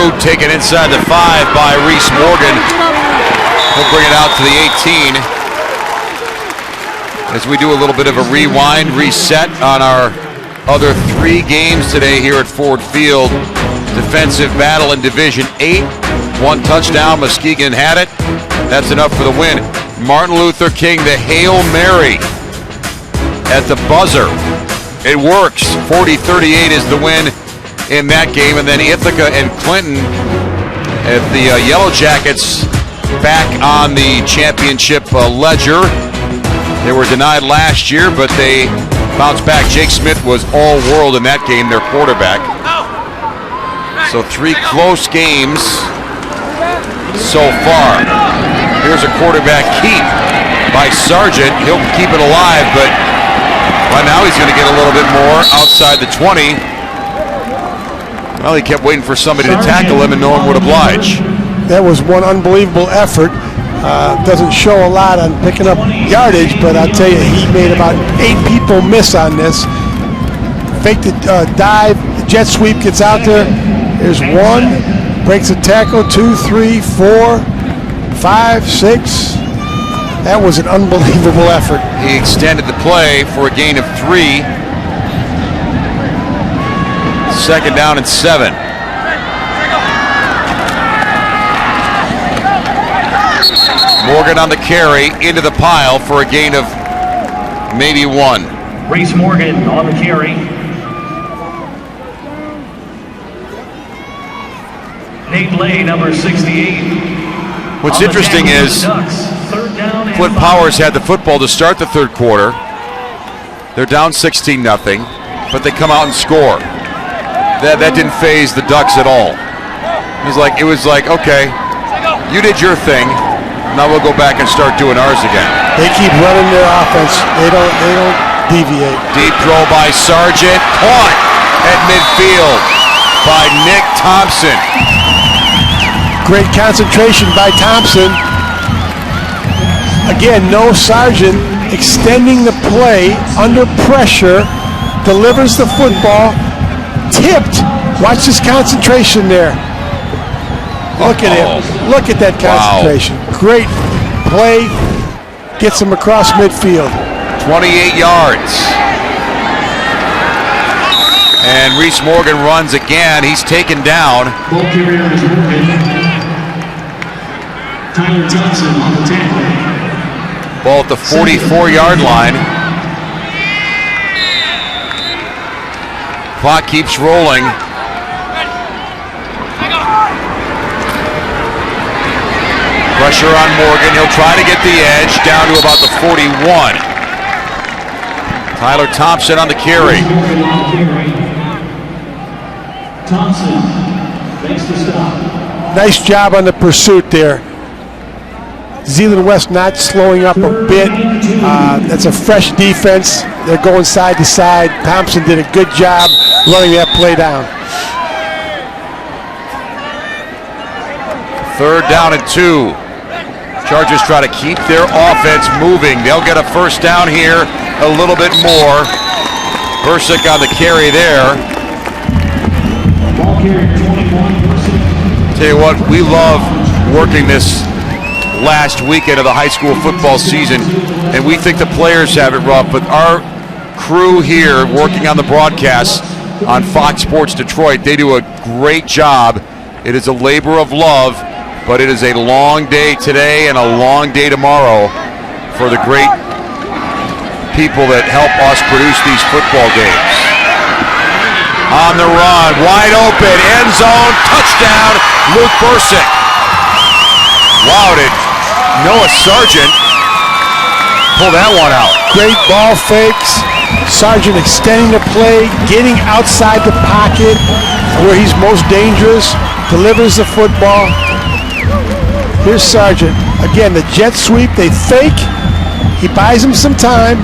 boot taken inside the 5 by Reese Morgan. He'll bring it out to the 18. As we do a little bit of a rewind, reset on our other 3 games today here at Ford Field. Defensive battle in Division 8. 1 touchdown, Muskegon had it. That's enough for the win. Martin Luther King, the Hail Mary at the buzzer. It works. 40-38 is the win in that game. And then Ithaca and Clinton at the Yellow Jackets back on the championship ledger. They were denied last year, but they bounced back. Jake Smith was all-world in that game, their quarterback. So 3 close games so far. Here's a quarterback keep by Sargent. He'll keep it alive, but right now he's going to get a little bit more outside the 20. Well, he kept waiting for somebody to tackle him, and no one would oblige. That was one unbelievable effort. Doesn't show a lot on picking up yardage, but I'll tell you, he made about 8 people miss on this. Fake the dive, the jet sweep gets out there. There's 1, breaks a tackle, 2, 3, 4, 5, 6. That was an unbelievable effort. He extended the play for a gain of 3. 2nd down and 7. Morgan on the carry, into the pile for a gain of maybe 1. Reese Morgan on the carry. Nate Lay, number 68. What's interesting is Flint Powers had the football to start the 3rd quarter. They're down 16-0, but they come out and score. That didn't faze the Ducks at all. It was like, okay, you did your thing. Now we'll go back and start doing ours again. They keep running their offense. They don't deviate. Deep throw by Sargent, caught at midfield by Nick Thompson. Great concentration by Thompson. Again, no Sargent, extending the play under pressure, delivers the football, tipped. Watch his concentration there. Look at him. Look at that concentration. Wow. Great play. Gets him across midfield. 28 yards. And Reese Morgan runs again. He's taken down. Ball carrier is Morgan. Tyler Thompson on the tackle. Ball at the 44-yard line. Clock keeps rolling. Pressure on Morgan. He'll try to get the edge down to about the 41. Tyler Thompson on the carry. Thompson makes the stop. Nice job on the pursuit there. Zeeland West not slowing up a bit. That's a fresh defense. They're going side to side. Thompson did a good job running that play down. 3rd down and 2. Chargers try to keep their offense moving. They'll get a 1st down here, a little bit more. Bursick on the carry there. Ball carrier 21. Tell you what, we love working this last weekend of the high school football season, and we think the players have it rough, but our crew here working on the broadcast on Fox Sports Detroit, they do a great job. It is a labor of love, but it is a long day today and a long day tomorrow for the great people that help us produce these football games. On the run, wide open, end zone, touchdown, Luke Bursick. Wow, did Noah Sargent pull that one out. Great ball fakes. Sargent extending the play, getting outside the pocket where he's most dangerous, delivers the football. Here's Sargent. Again, the jet sweep, they fake. He buys him some time,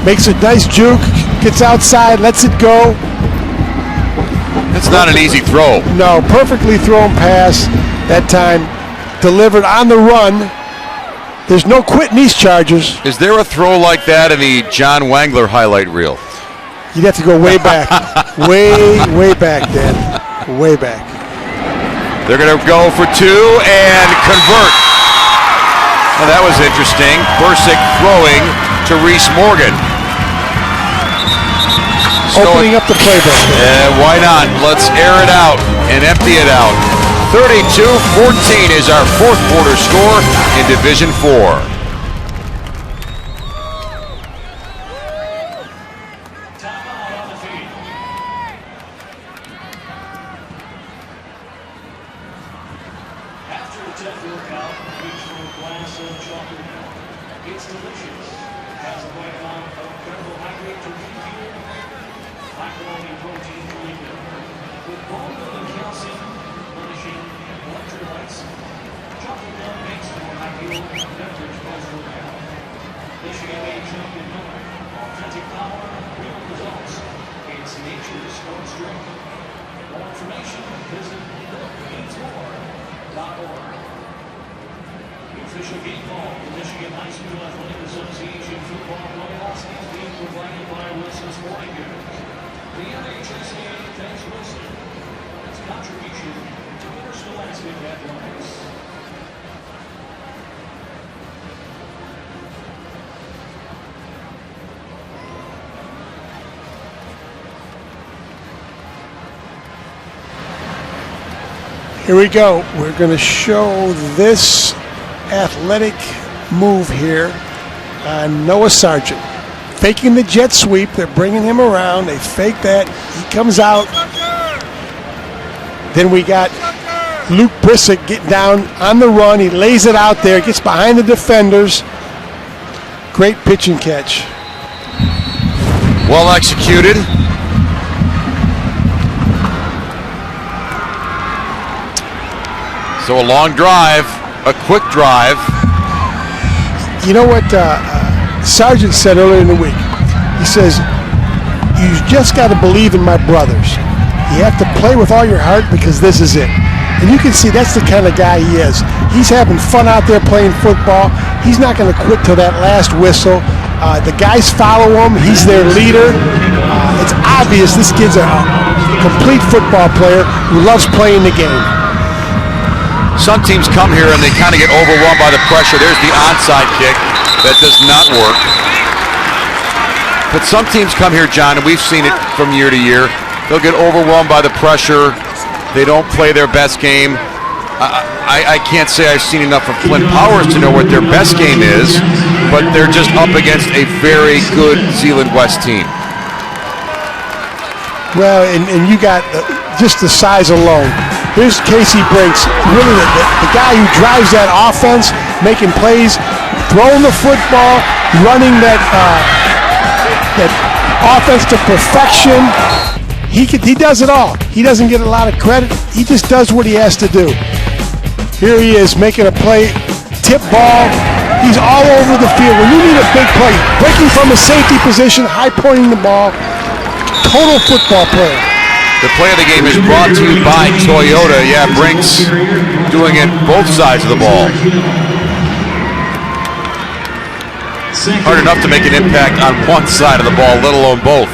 makes a nice juke, gets outside, lets it go. That's not an easy throw. No, perfectly thrown pass that time. Delivered on the run. There's no quitting these Chargers. Is there a throw like that in the John Wangler highlight reel? You'd have to go way back. way back, Dan. Way back. They're going to go for two and convert. Well, that was interesting. Bursick throwing to Reese Morgan. Opening up the playbook. Why not? Let's air it out and empty it out. 32-14 is our fourth quarter score in Division 4. Official game call. The Michigan High School Athletic Association football playoffs is being provided by Wilson Sporting Goods. The MHSA thanks Wilson for its contribution to interscholastic athletics. Here we go. We're going to show this athletic move here on Noah Sargent. Faking the jet sweep. They're bringing him around. They fake that. He comes out. Then we got Luke Brisick getting down on the run. He lays it out there. Gets behind the defenders. Great pitch and catch. Well executed. So a long drive, a quick drive. You know what Sargent said earlier in the week? He says, you just got to believe in my brothers. You have to play with all your heart because this is it. And you can see that's the kind of guy he is. He's having fun out there playing football. He's not going to quit till that last whistle. The guys follow him. He's their leader. It's obvious this kid's a complete football player who loves playing the game. Some teams come here and they kind of get overwhelmed by the pressure. There's the onside kick. That does not work. But some teams come here, John, and we've seen it from year to year. They'll get overwhelmed by the pressure. They don't play their best game. I can't say I've seen enough of Flint Powers to know what their best game is, but they're just up against a very good Zeeland West team. Well, and you got just the size alone. Here's Casey Brinks, really the guy who drives that offense, making plays, throwing the football, running that offense to perfection. He does it all. He doesn't get a lot of credit. He just does what he has to do. Here he is making a play, tip ball. He's all over the field. When you need a big play, breaking from a safety position, high pointing the ball, total football player. The play of the game is brought to you by Toyota. Yeah, Brinks doing it both sides of the ball. Hard enough to make an impact on one side of the ball, let alone both.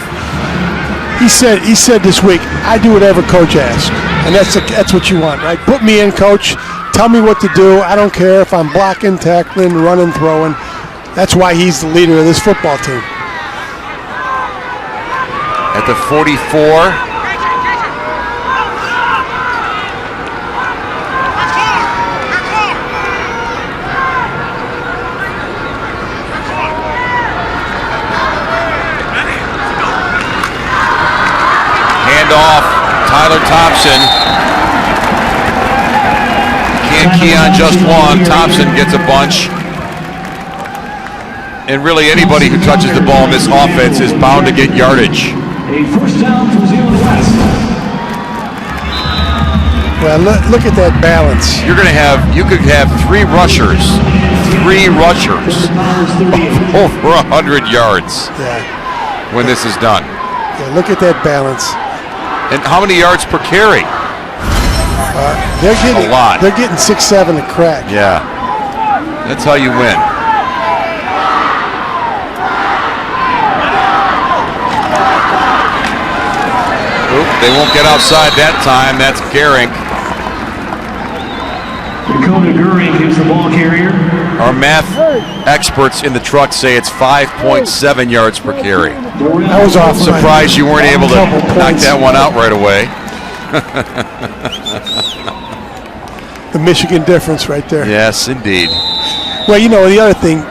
He said this week, I do whatever coach asks. And that's what you want, right? Put me in, coach. Tell me what to do. I don't care if I'm blocking, tackling, running, throwing. That's why he's the leader of this football team. At the 44. Off Tyler Thompson. Can't key on just one. Thompson gets a bunch. And really anybody who touches the ball in this offense is bound to get yardage. A first down for Zeeland West. Well, look at that balance. You could have three rushers over 100 yards. Yeah. When this is done. Yeah, look at that balance. And how many yards per carry? They're getting a lot. They're getting 6-7 a crack. Yeah, that's how you win. Oop, they won't get outside that time. That's Gehring. Dakota Goering is the ball carrier. Our math experts in the truck say it's 5.7 yards per carry. That was awesome. Surprised you weren't able to knock that one out right away. The Michigan difference right there. Yes, indeed. Well, you know, the other thing,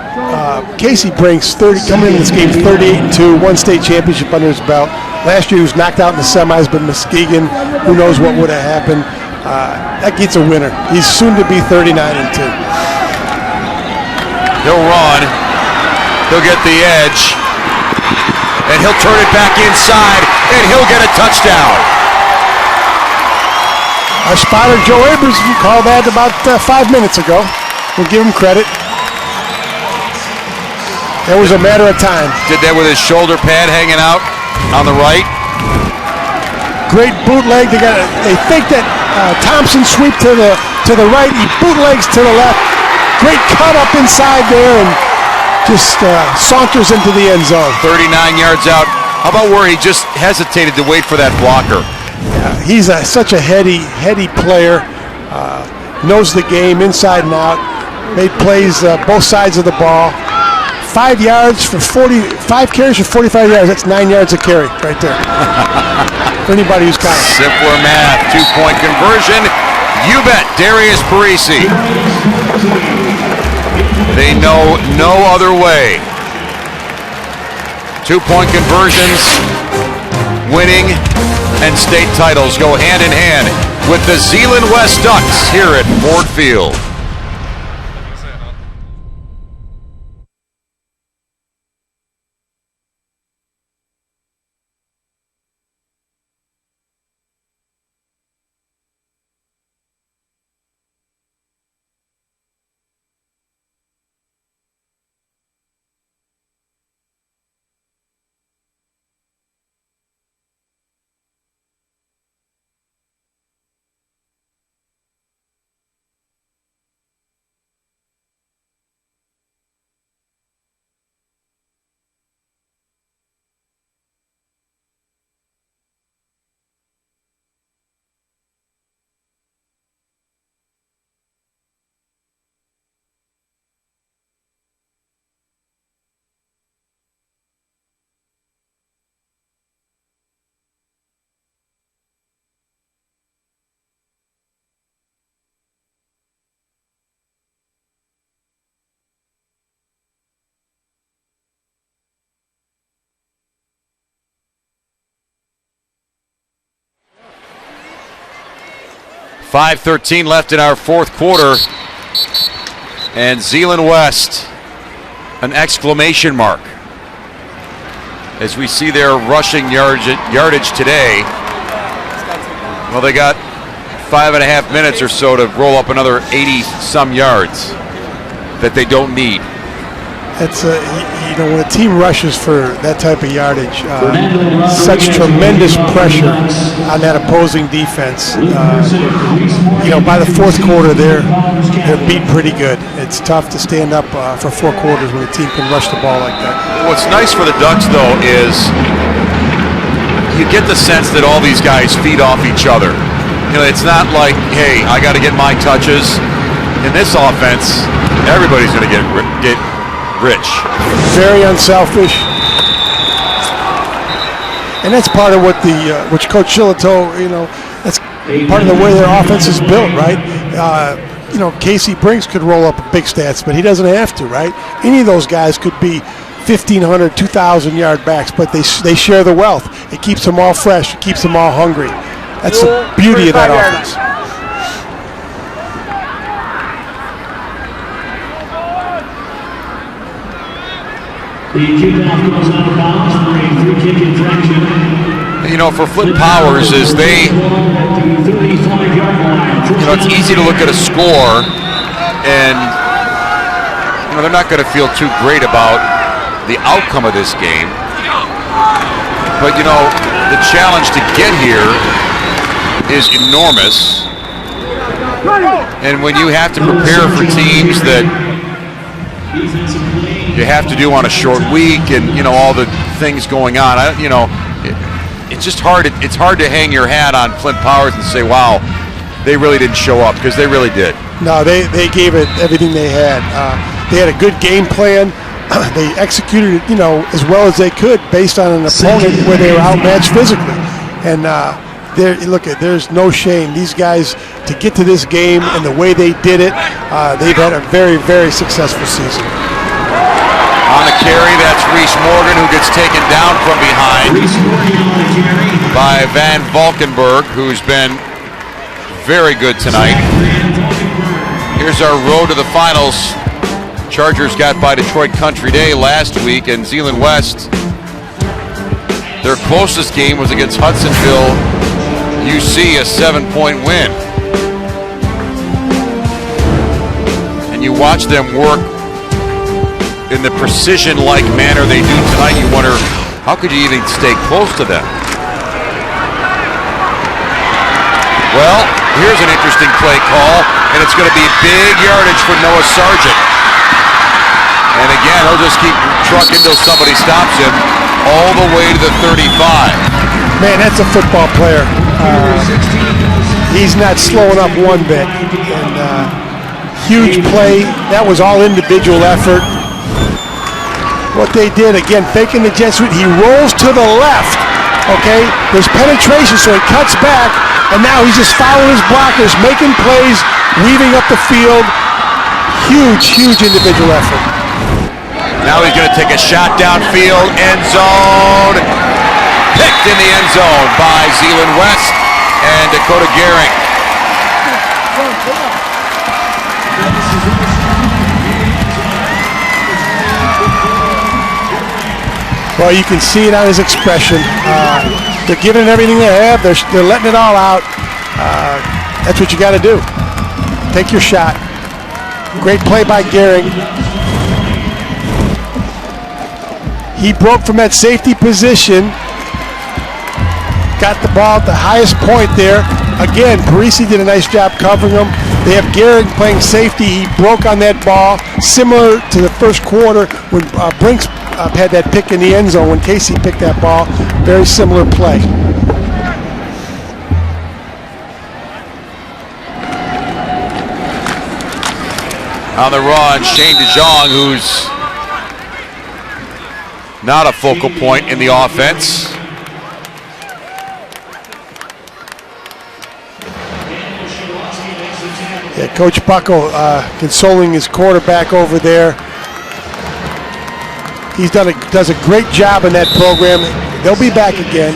Casey Brinks, coming into this game 38-2, won state championship under his belt. Last year he was knocked out in the semis by Muskegon. Who knows what would have happened. That gets a winner. He's soon to be 39-2. He'll run. He'll get the edge. And he'll turn it back inside. And he'll get a touchdown. Our spotter, Joe Abrams, called that about 5 minutes ago. We'll give him credit. It was a matter of time. Did that with his shoulder pad hanging out on the right. Great bootleg. They think that Thompson sweep to the right. He bootlegs to the left. Great cut up inside there and just saunters into the end zone. 39 yards out. How about where he just hesitated to wait for that blocker? Yeah, he's such a heady player. Knows the game inside and out. Made plays both sides of the ball. 5 carries for 45 yards. That's 9 yards a carry right there. For anybody who's counting. Simpler math. 2-point conversion. You bet. Darius Parisi. They know no other way. 2-point conversions, winning, and state titles go hand in hand with the Zeeland West Ducks here at Ford Field. .5:13 left in our fourth quarter. And Zeeland West, an exclamation mark. As we see their rushing yardage today. Well, they got 5.5 minutes or so to roll up another 80-some yards that they don't need. That's when a team rushes for that type of yardage, such tremendous pressure on that opposing defense. By the fourth quarter, they're beat pretty good. It's tough to stand up for 4 quarters when a team can rush the ball like that. What's nice for the Ducks, though, is you get the sense that all these guys feed off each other. It's not like, hey, I got to get my touches. In this offense, everybody's going to get rich. Very unselfish. And that's part of what which Coach Shillito, that's part of the way their offense is built, right? Casey Brinks could roll up big stats, but he doesn't have to, right? Any of those guys could be 1,500, 2,000 yard backs, but they share the wealth. It keeps them all fresh. It keeps them all hungry. That's the beauty of that offense. The kickoff goes out of bounds for a free kick infraction. For Flint Powers, is it's easy to look at a score and they're not going to feel too great about the outcome of this game. But the challenge to get here is enormous. And when you have to prepare for teams that you have to do on a short week and all the things going on, it's just hard. It's hard to hang your hat on Flint Powers and say, wow, they really didn't show up, because they really did. No, they gave it everything they had. They had a good game plan. They executed it, as well as they could based on an opponent where they were outmatched physically. And there's no shame. These guys, to get to this game and the way they did it, they've had a very, very successful season. On the carry, that's Reese Morgan, who gets taken down from behind by Van Valkenburg, who's been very good tonight. Here's our road to the finals. Chargers got by Detroit Country Day last week, and Zeeland West, their closest game was against Hudsonville UC, a 7-point win. And you watch them work in the precision-like manner they do tonight. You wonder, how could you even stay close to them? Well, here's an interesting play call, and it's going to be big yardage for Noah Sargent. And again, he'll just keep trucking until somebody stops him all the way to the 35. Man, that's a football player. He's not slowing up one bit. And huge play. That was all individual effort. What they did, again, faking the jet sweep, he rolls to the left. Okay, there's penetration, so he cuts back, and now he's just following his blockers, making plays, weaving up the field. Huge, huge individual effort. Now he's going to take a shot downfield, end zone. Picked in the end zone by Zeeland West and Dakota Gehring. Well, you can see it on his expression. They're giving it everything they have. They're letting it all out. That's what you got to do. Take your shot. Great play by Gehring. He broke from that safety position. Got the ball at the highest point there. Again, Parisi did a nice job covering him. They have Gehring playing safety. He broke on that ball, similar to the first quarter when Brinks had that pick in the end zone, when Casey picked that ball. Very similar play. On the run, Shane DeJong, who's not a focal point in the offense. Yeah, Coach Buckle consoling his quarterback over there. He does a great job in that program. They'll be back again.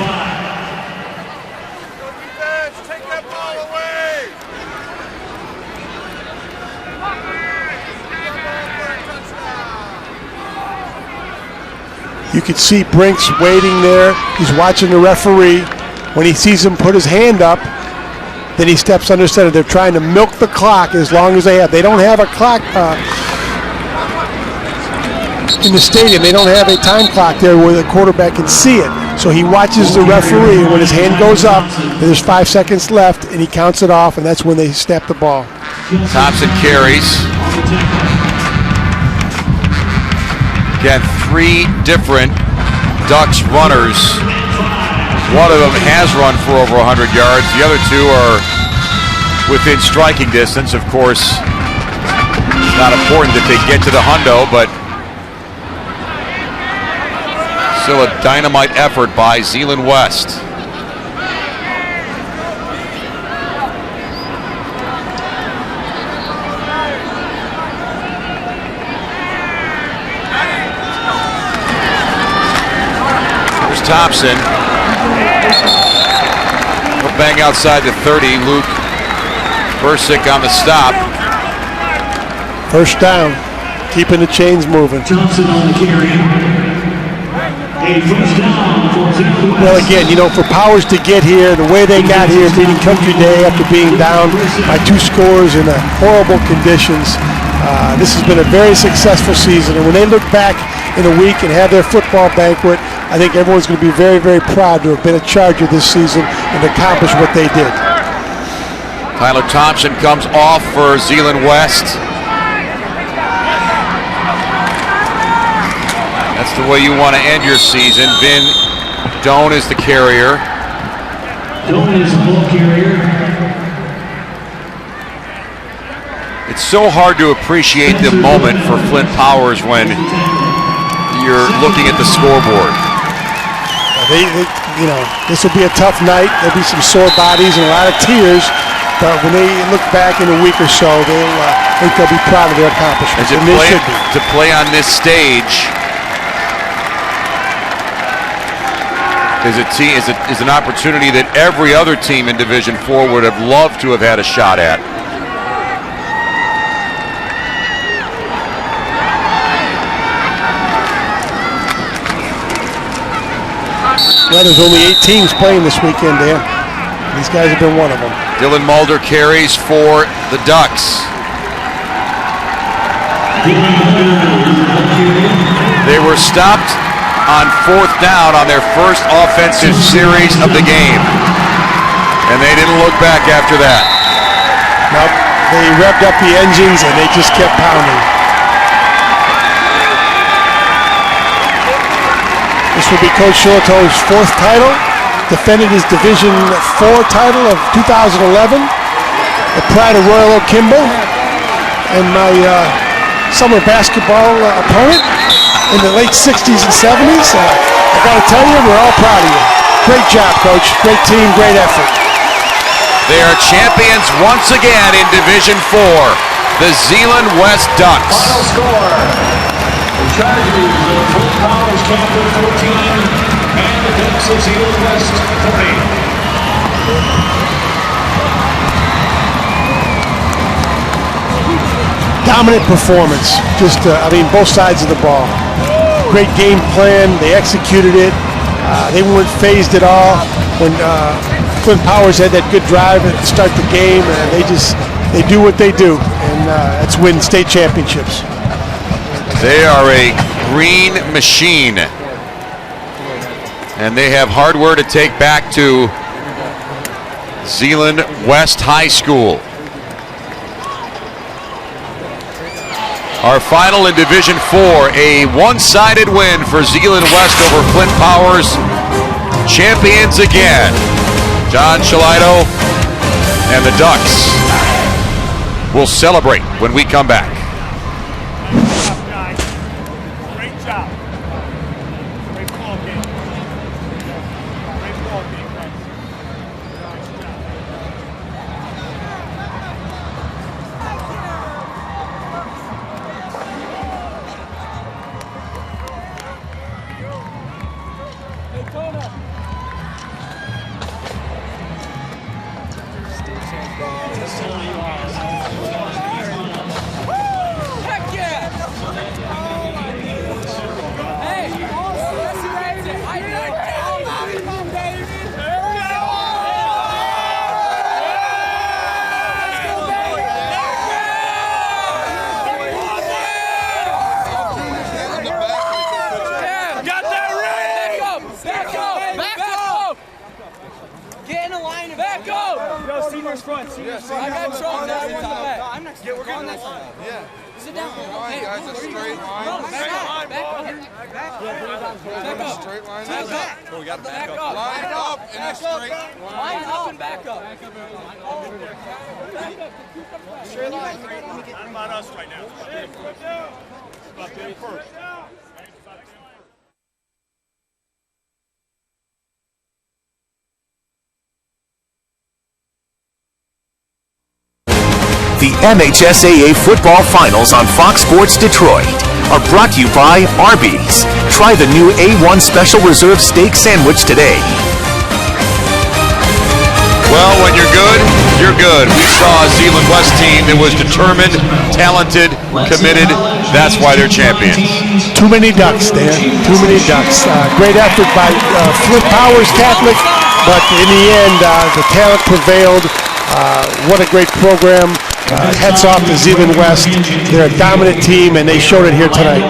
You can see Brinks waiting there. He's watching the referee. When he sees him put his hand up, then he steps under center. They're trying to milk the clock as long as they have. They don't have a clock in the stadium. They don't have a time clock there where the quarterback can see it. So he watches the referee. When his hand goes up, there's 5 seconds left, and he counts it off, and that's when they snap the ball. Thompson carries. Again, 3 different Ducks runners. One of them has run for over 100 yards. The other 2 are within striking distance. Of course, it's not important that they get to the hundo, but still a dynamite effort by Zeeland West. Thompson will bang outside the 30. Luke Bursick on the stop. First down, keeping the chains moving. Thompson on the carry. A first down for Zeeland West. Well, again, for Powers to get here, the way they got here, beating Country Day after being down by 2 scores in horrible conditions, this has been a very successful season. And when they look back in a week and have their football banquet, I think everyone's going to be very, very proud to have been a Charger this season and accomplish what they did. Tyler Thompson comes off for Zeeland West. That's the way you want to end your season. Vin Doan is the carrier. Doan is the ball carrier. It's so hard to appreciate the moment for Flint Powers when you're looking at the scoreboard. This will be a tough night. There'll be some sore bodies and a lot of tears. But when they look back in a week or so, I think they'll be proud of their accomplishments. And they should be. To play on this stage is an opportunity that every other team in Division IV would have loved to have had a shot at. Well, there's only 8 teams playing this weekend, Dan. These guys have been one of them. Dylan Mulder carries for the Ducks. They were stopped on 4th down on their first offensive series of the game. And they didn't look back after that. Nope. They revved up the engines and they just kept pounding. This will be Coach Shillito's 4th title. Defended his Division IV title of 2011. The pride of Royal Oak Kimball. And my summer basketball opponent in the late 60s and 70s. I got to tell you, we're all proud of you. Great job, Coach. Great team, great effort. They are champions once again in Division IV, the Zeeland West Ducks. Final score. The Chargers of Flint Powers Campbell 14 and the Ducks of Zeeland West 40. Dominant performance. Just, both sides of the ball. Great game plan. They executed it. They weren't phased at all. When Flint Powers had that good drive to start the game, and they do what they do, and that's win state championships. They are a green machine, and they have hardware to take back to Zeeland West High School. Our final in Division IV, a one-sided win for Zeeland West over Flint Powers. Champions again. John Shillito and the Ducks will celebrate when we come back. Great job. Great ball game. Great ball game, guys. The MHSAA Football Finals on Fox Sports Detroit are brought to you by Arby's. Try the new A1 Special Reserve Steak Sandwich today. Well, when you're good, you're good. We saw a Zeeland West team that was determined, talented, committed. That's why they're champions. Too many Ducks, Dan. Too many Ducks. Great effort by Flint Powers Catholic, but in the end, the talent prevailed. What a great program. Hats off to Zeeland West. They're a dominant team, and they showed it here tonight.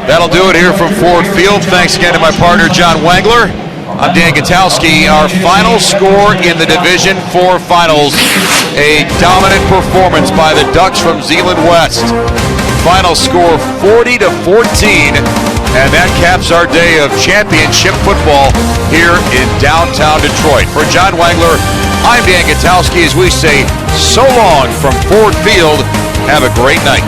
That'll do it here from Ford Field. Thanks again to my partner, John Wangler. I'm Dan Gutowski. Our final score in the Division IV Finals, a dominant performance by the Ducks from Zeeland West. Final score 40-14 And that caps our day of championship football here in downtown Detroit. For John Wangler, I'm Dan Gutowski as we say so long from Ford Field. Have a great night.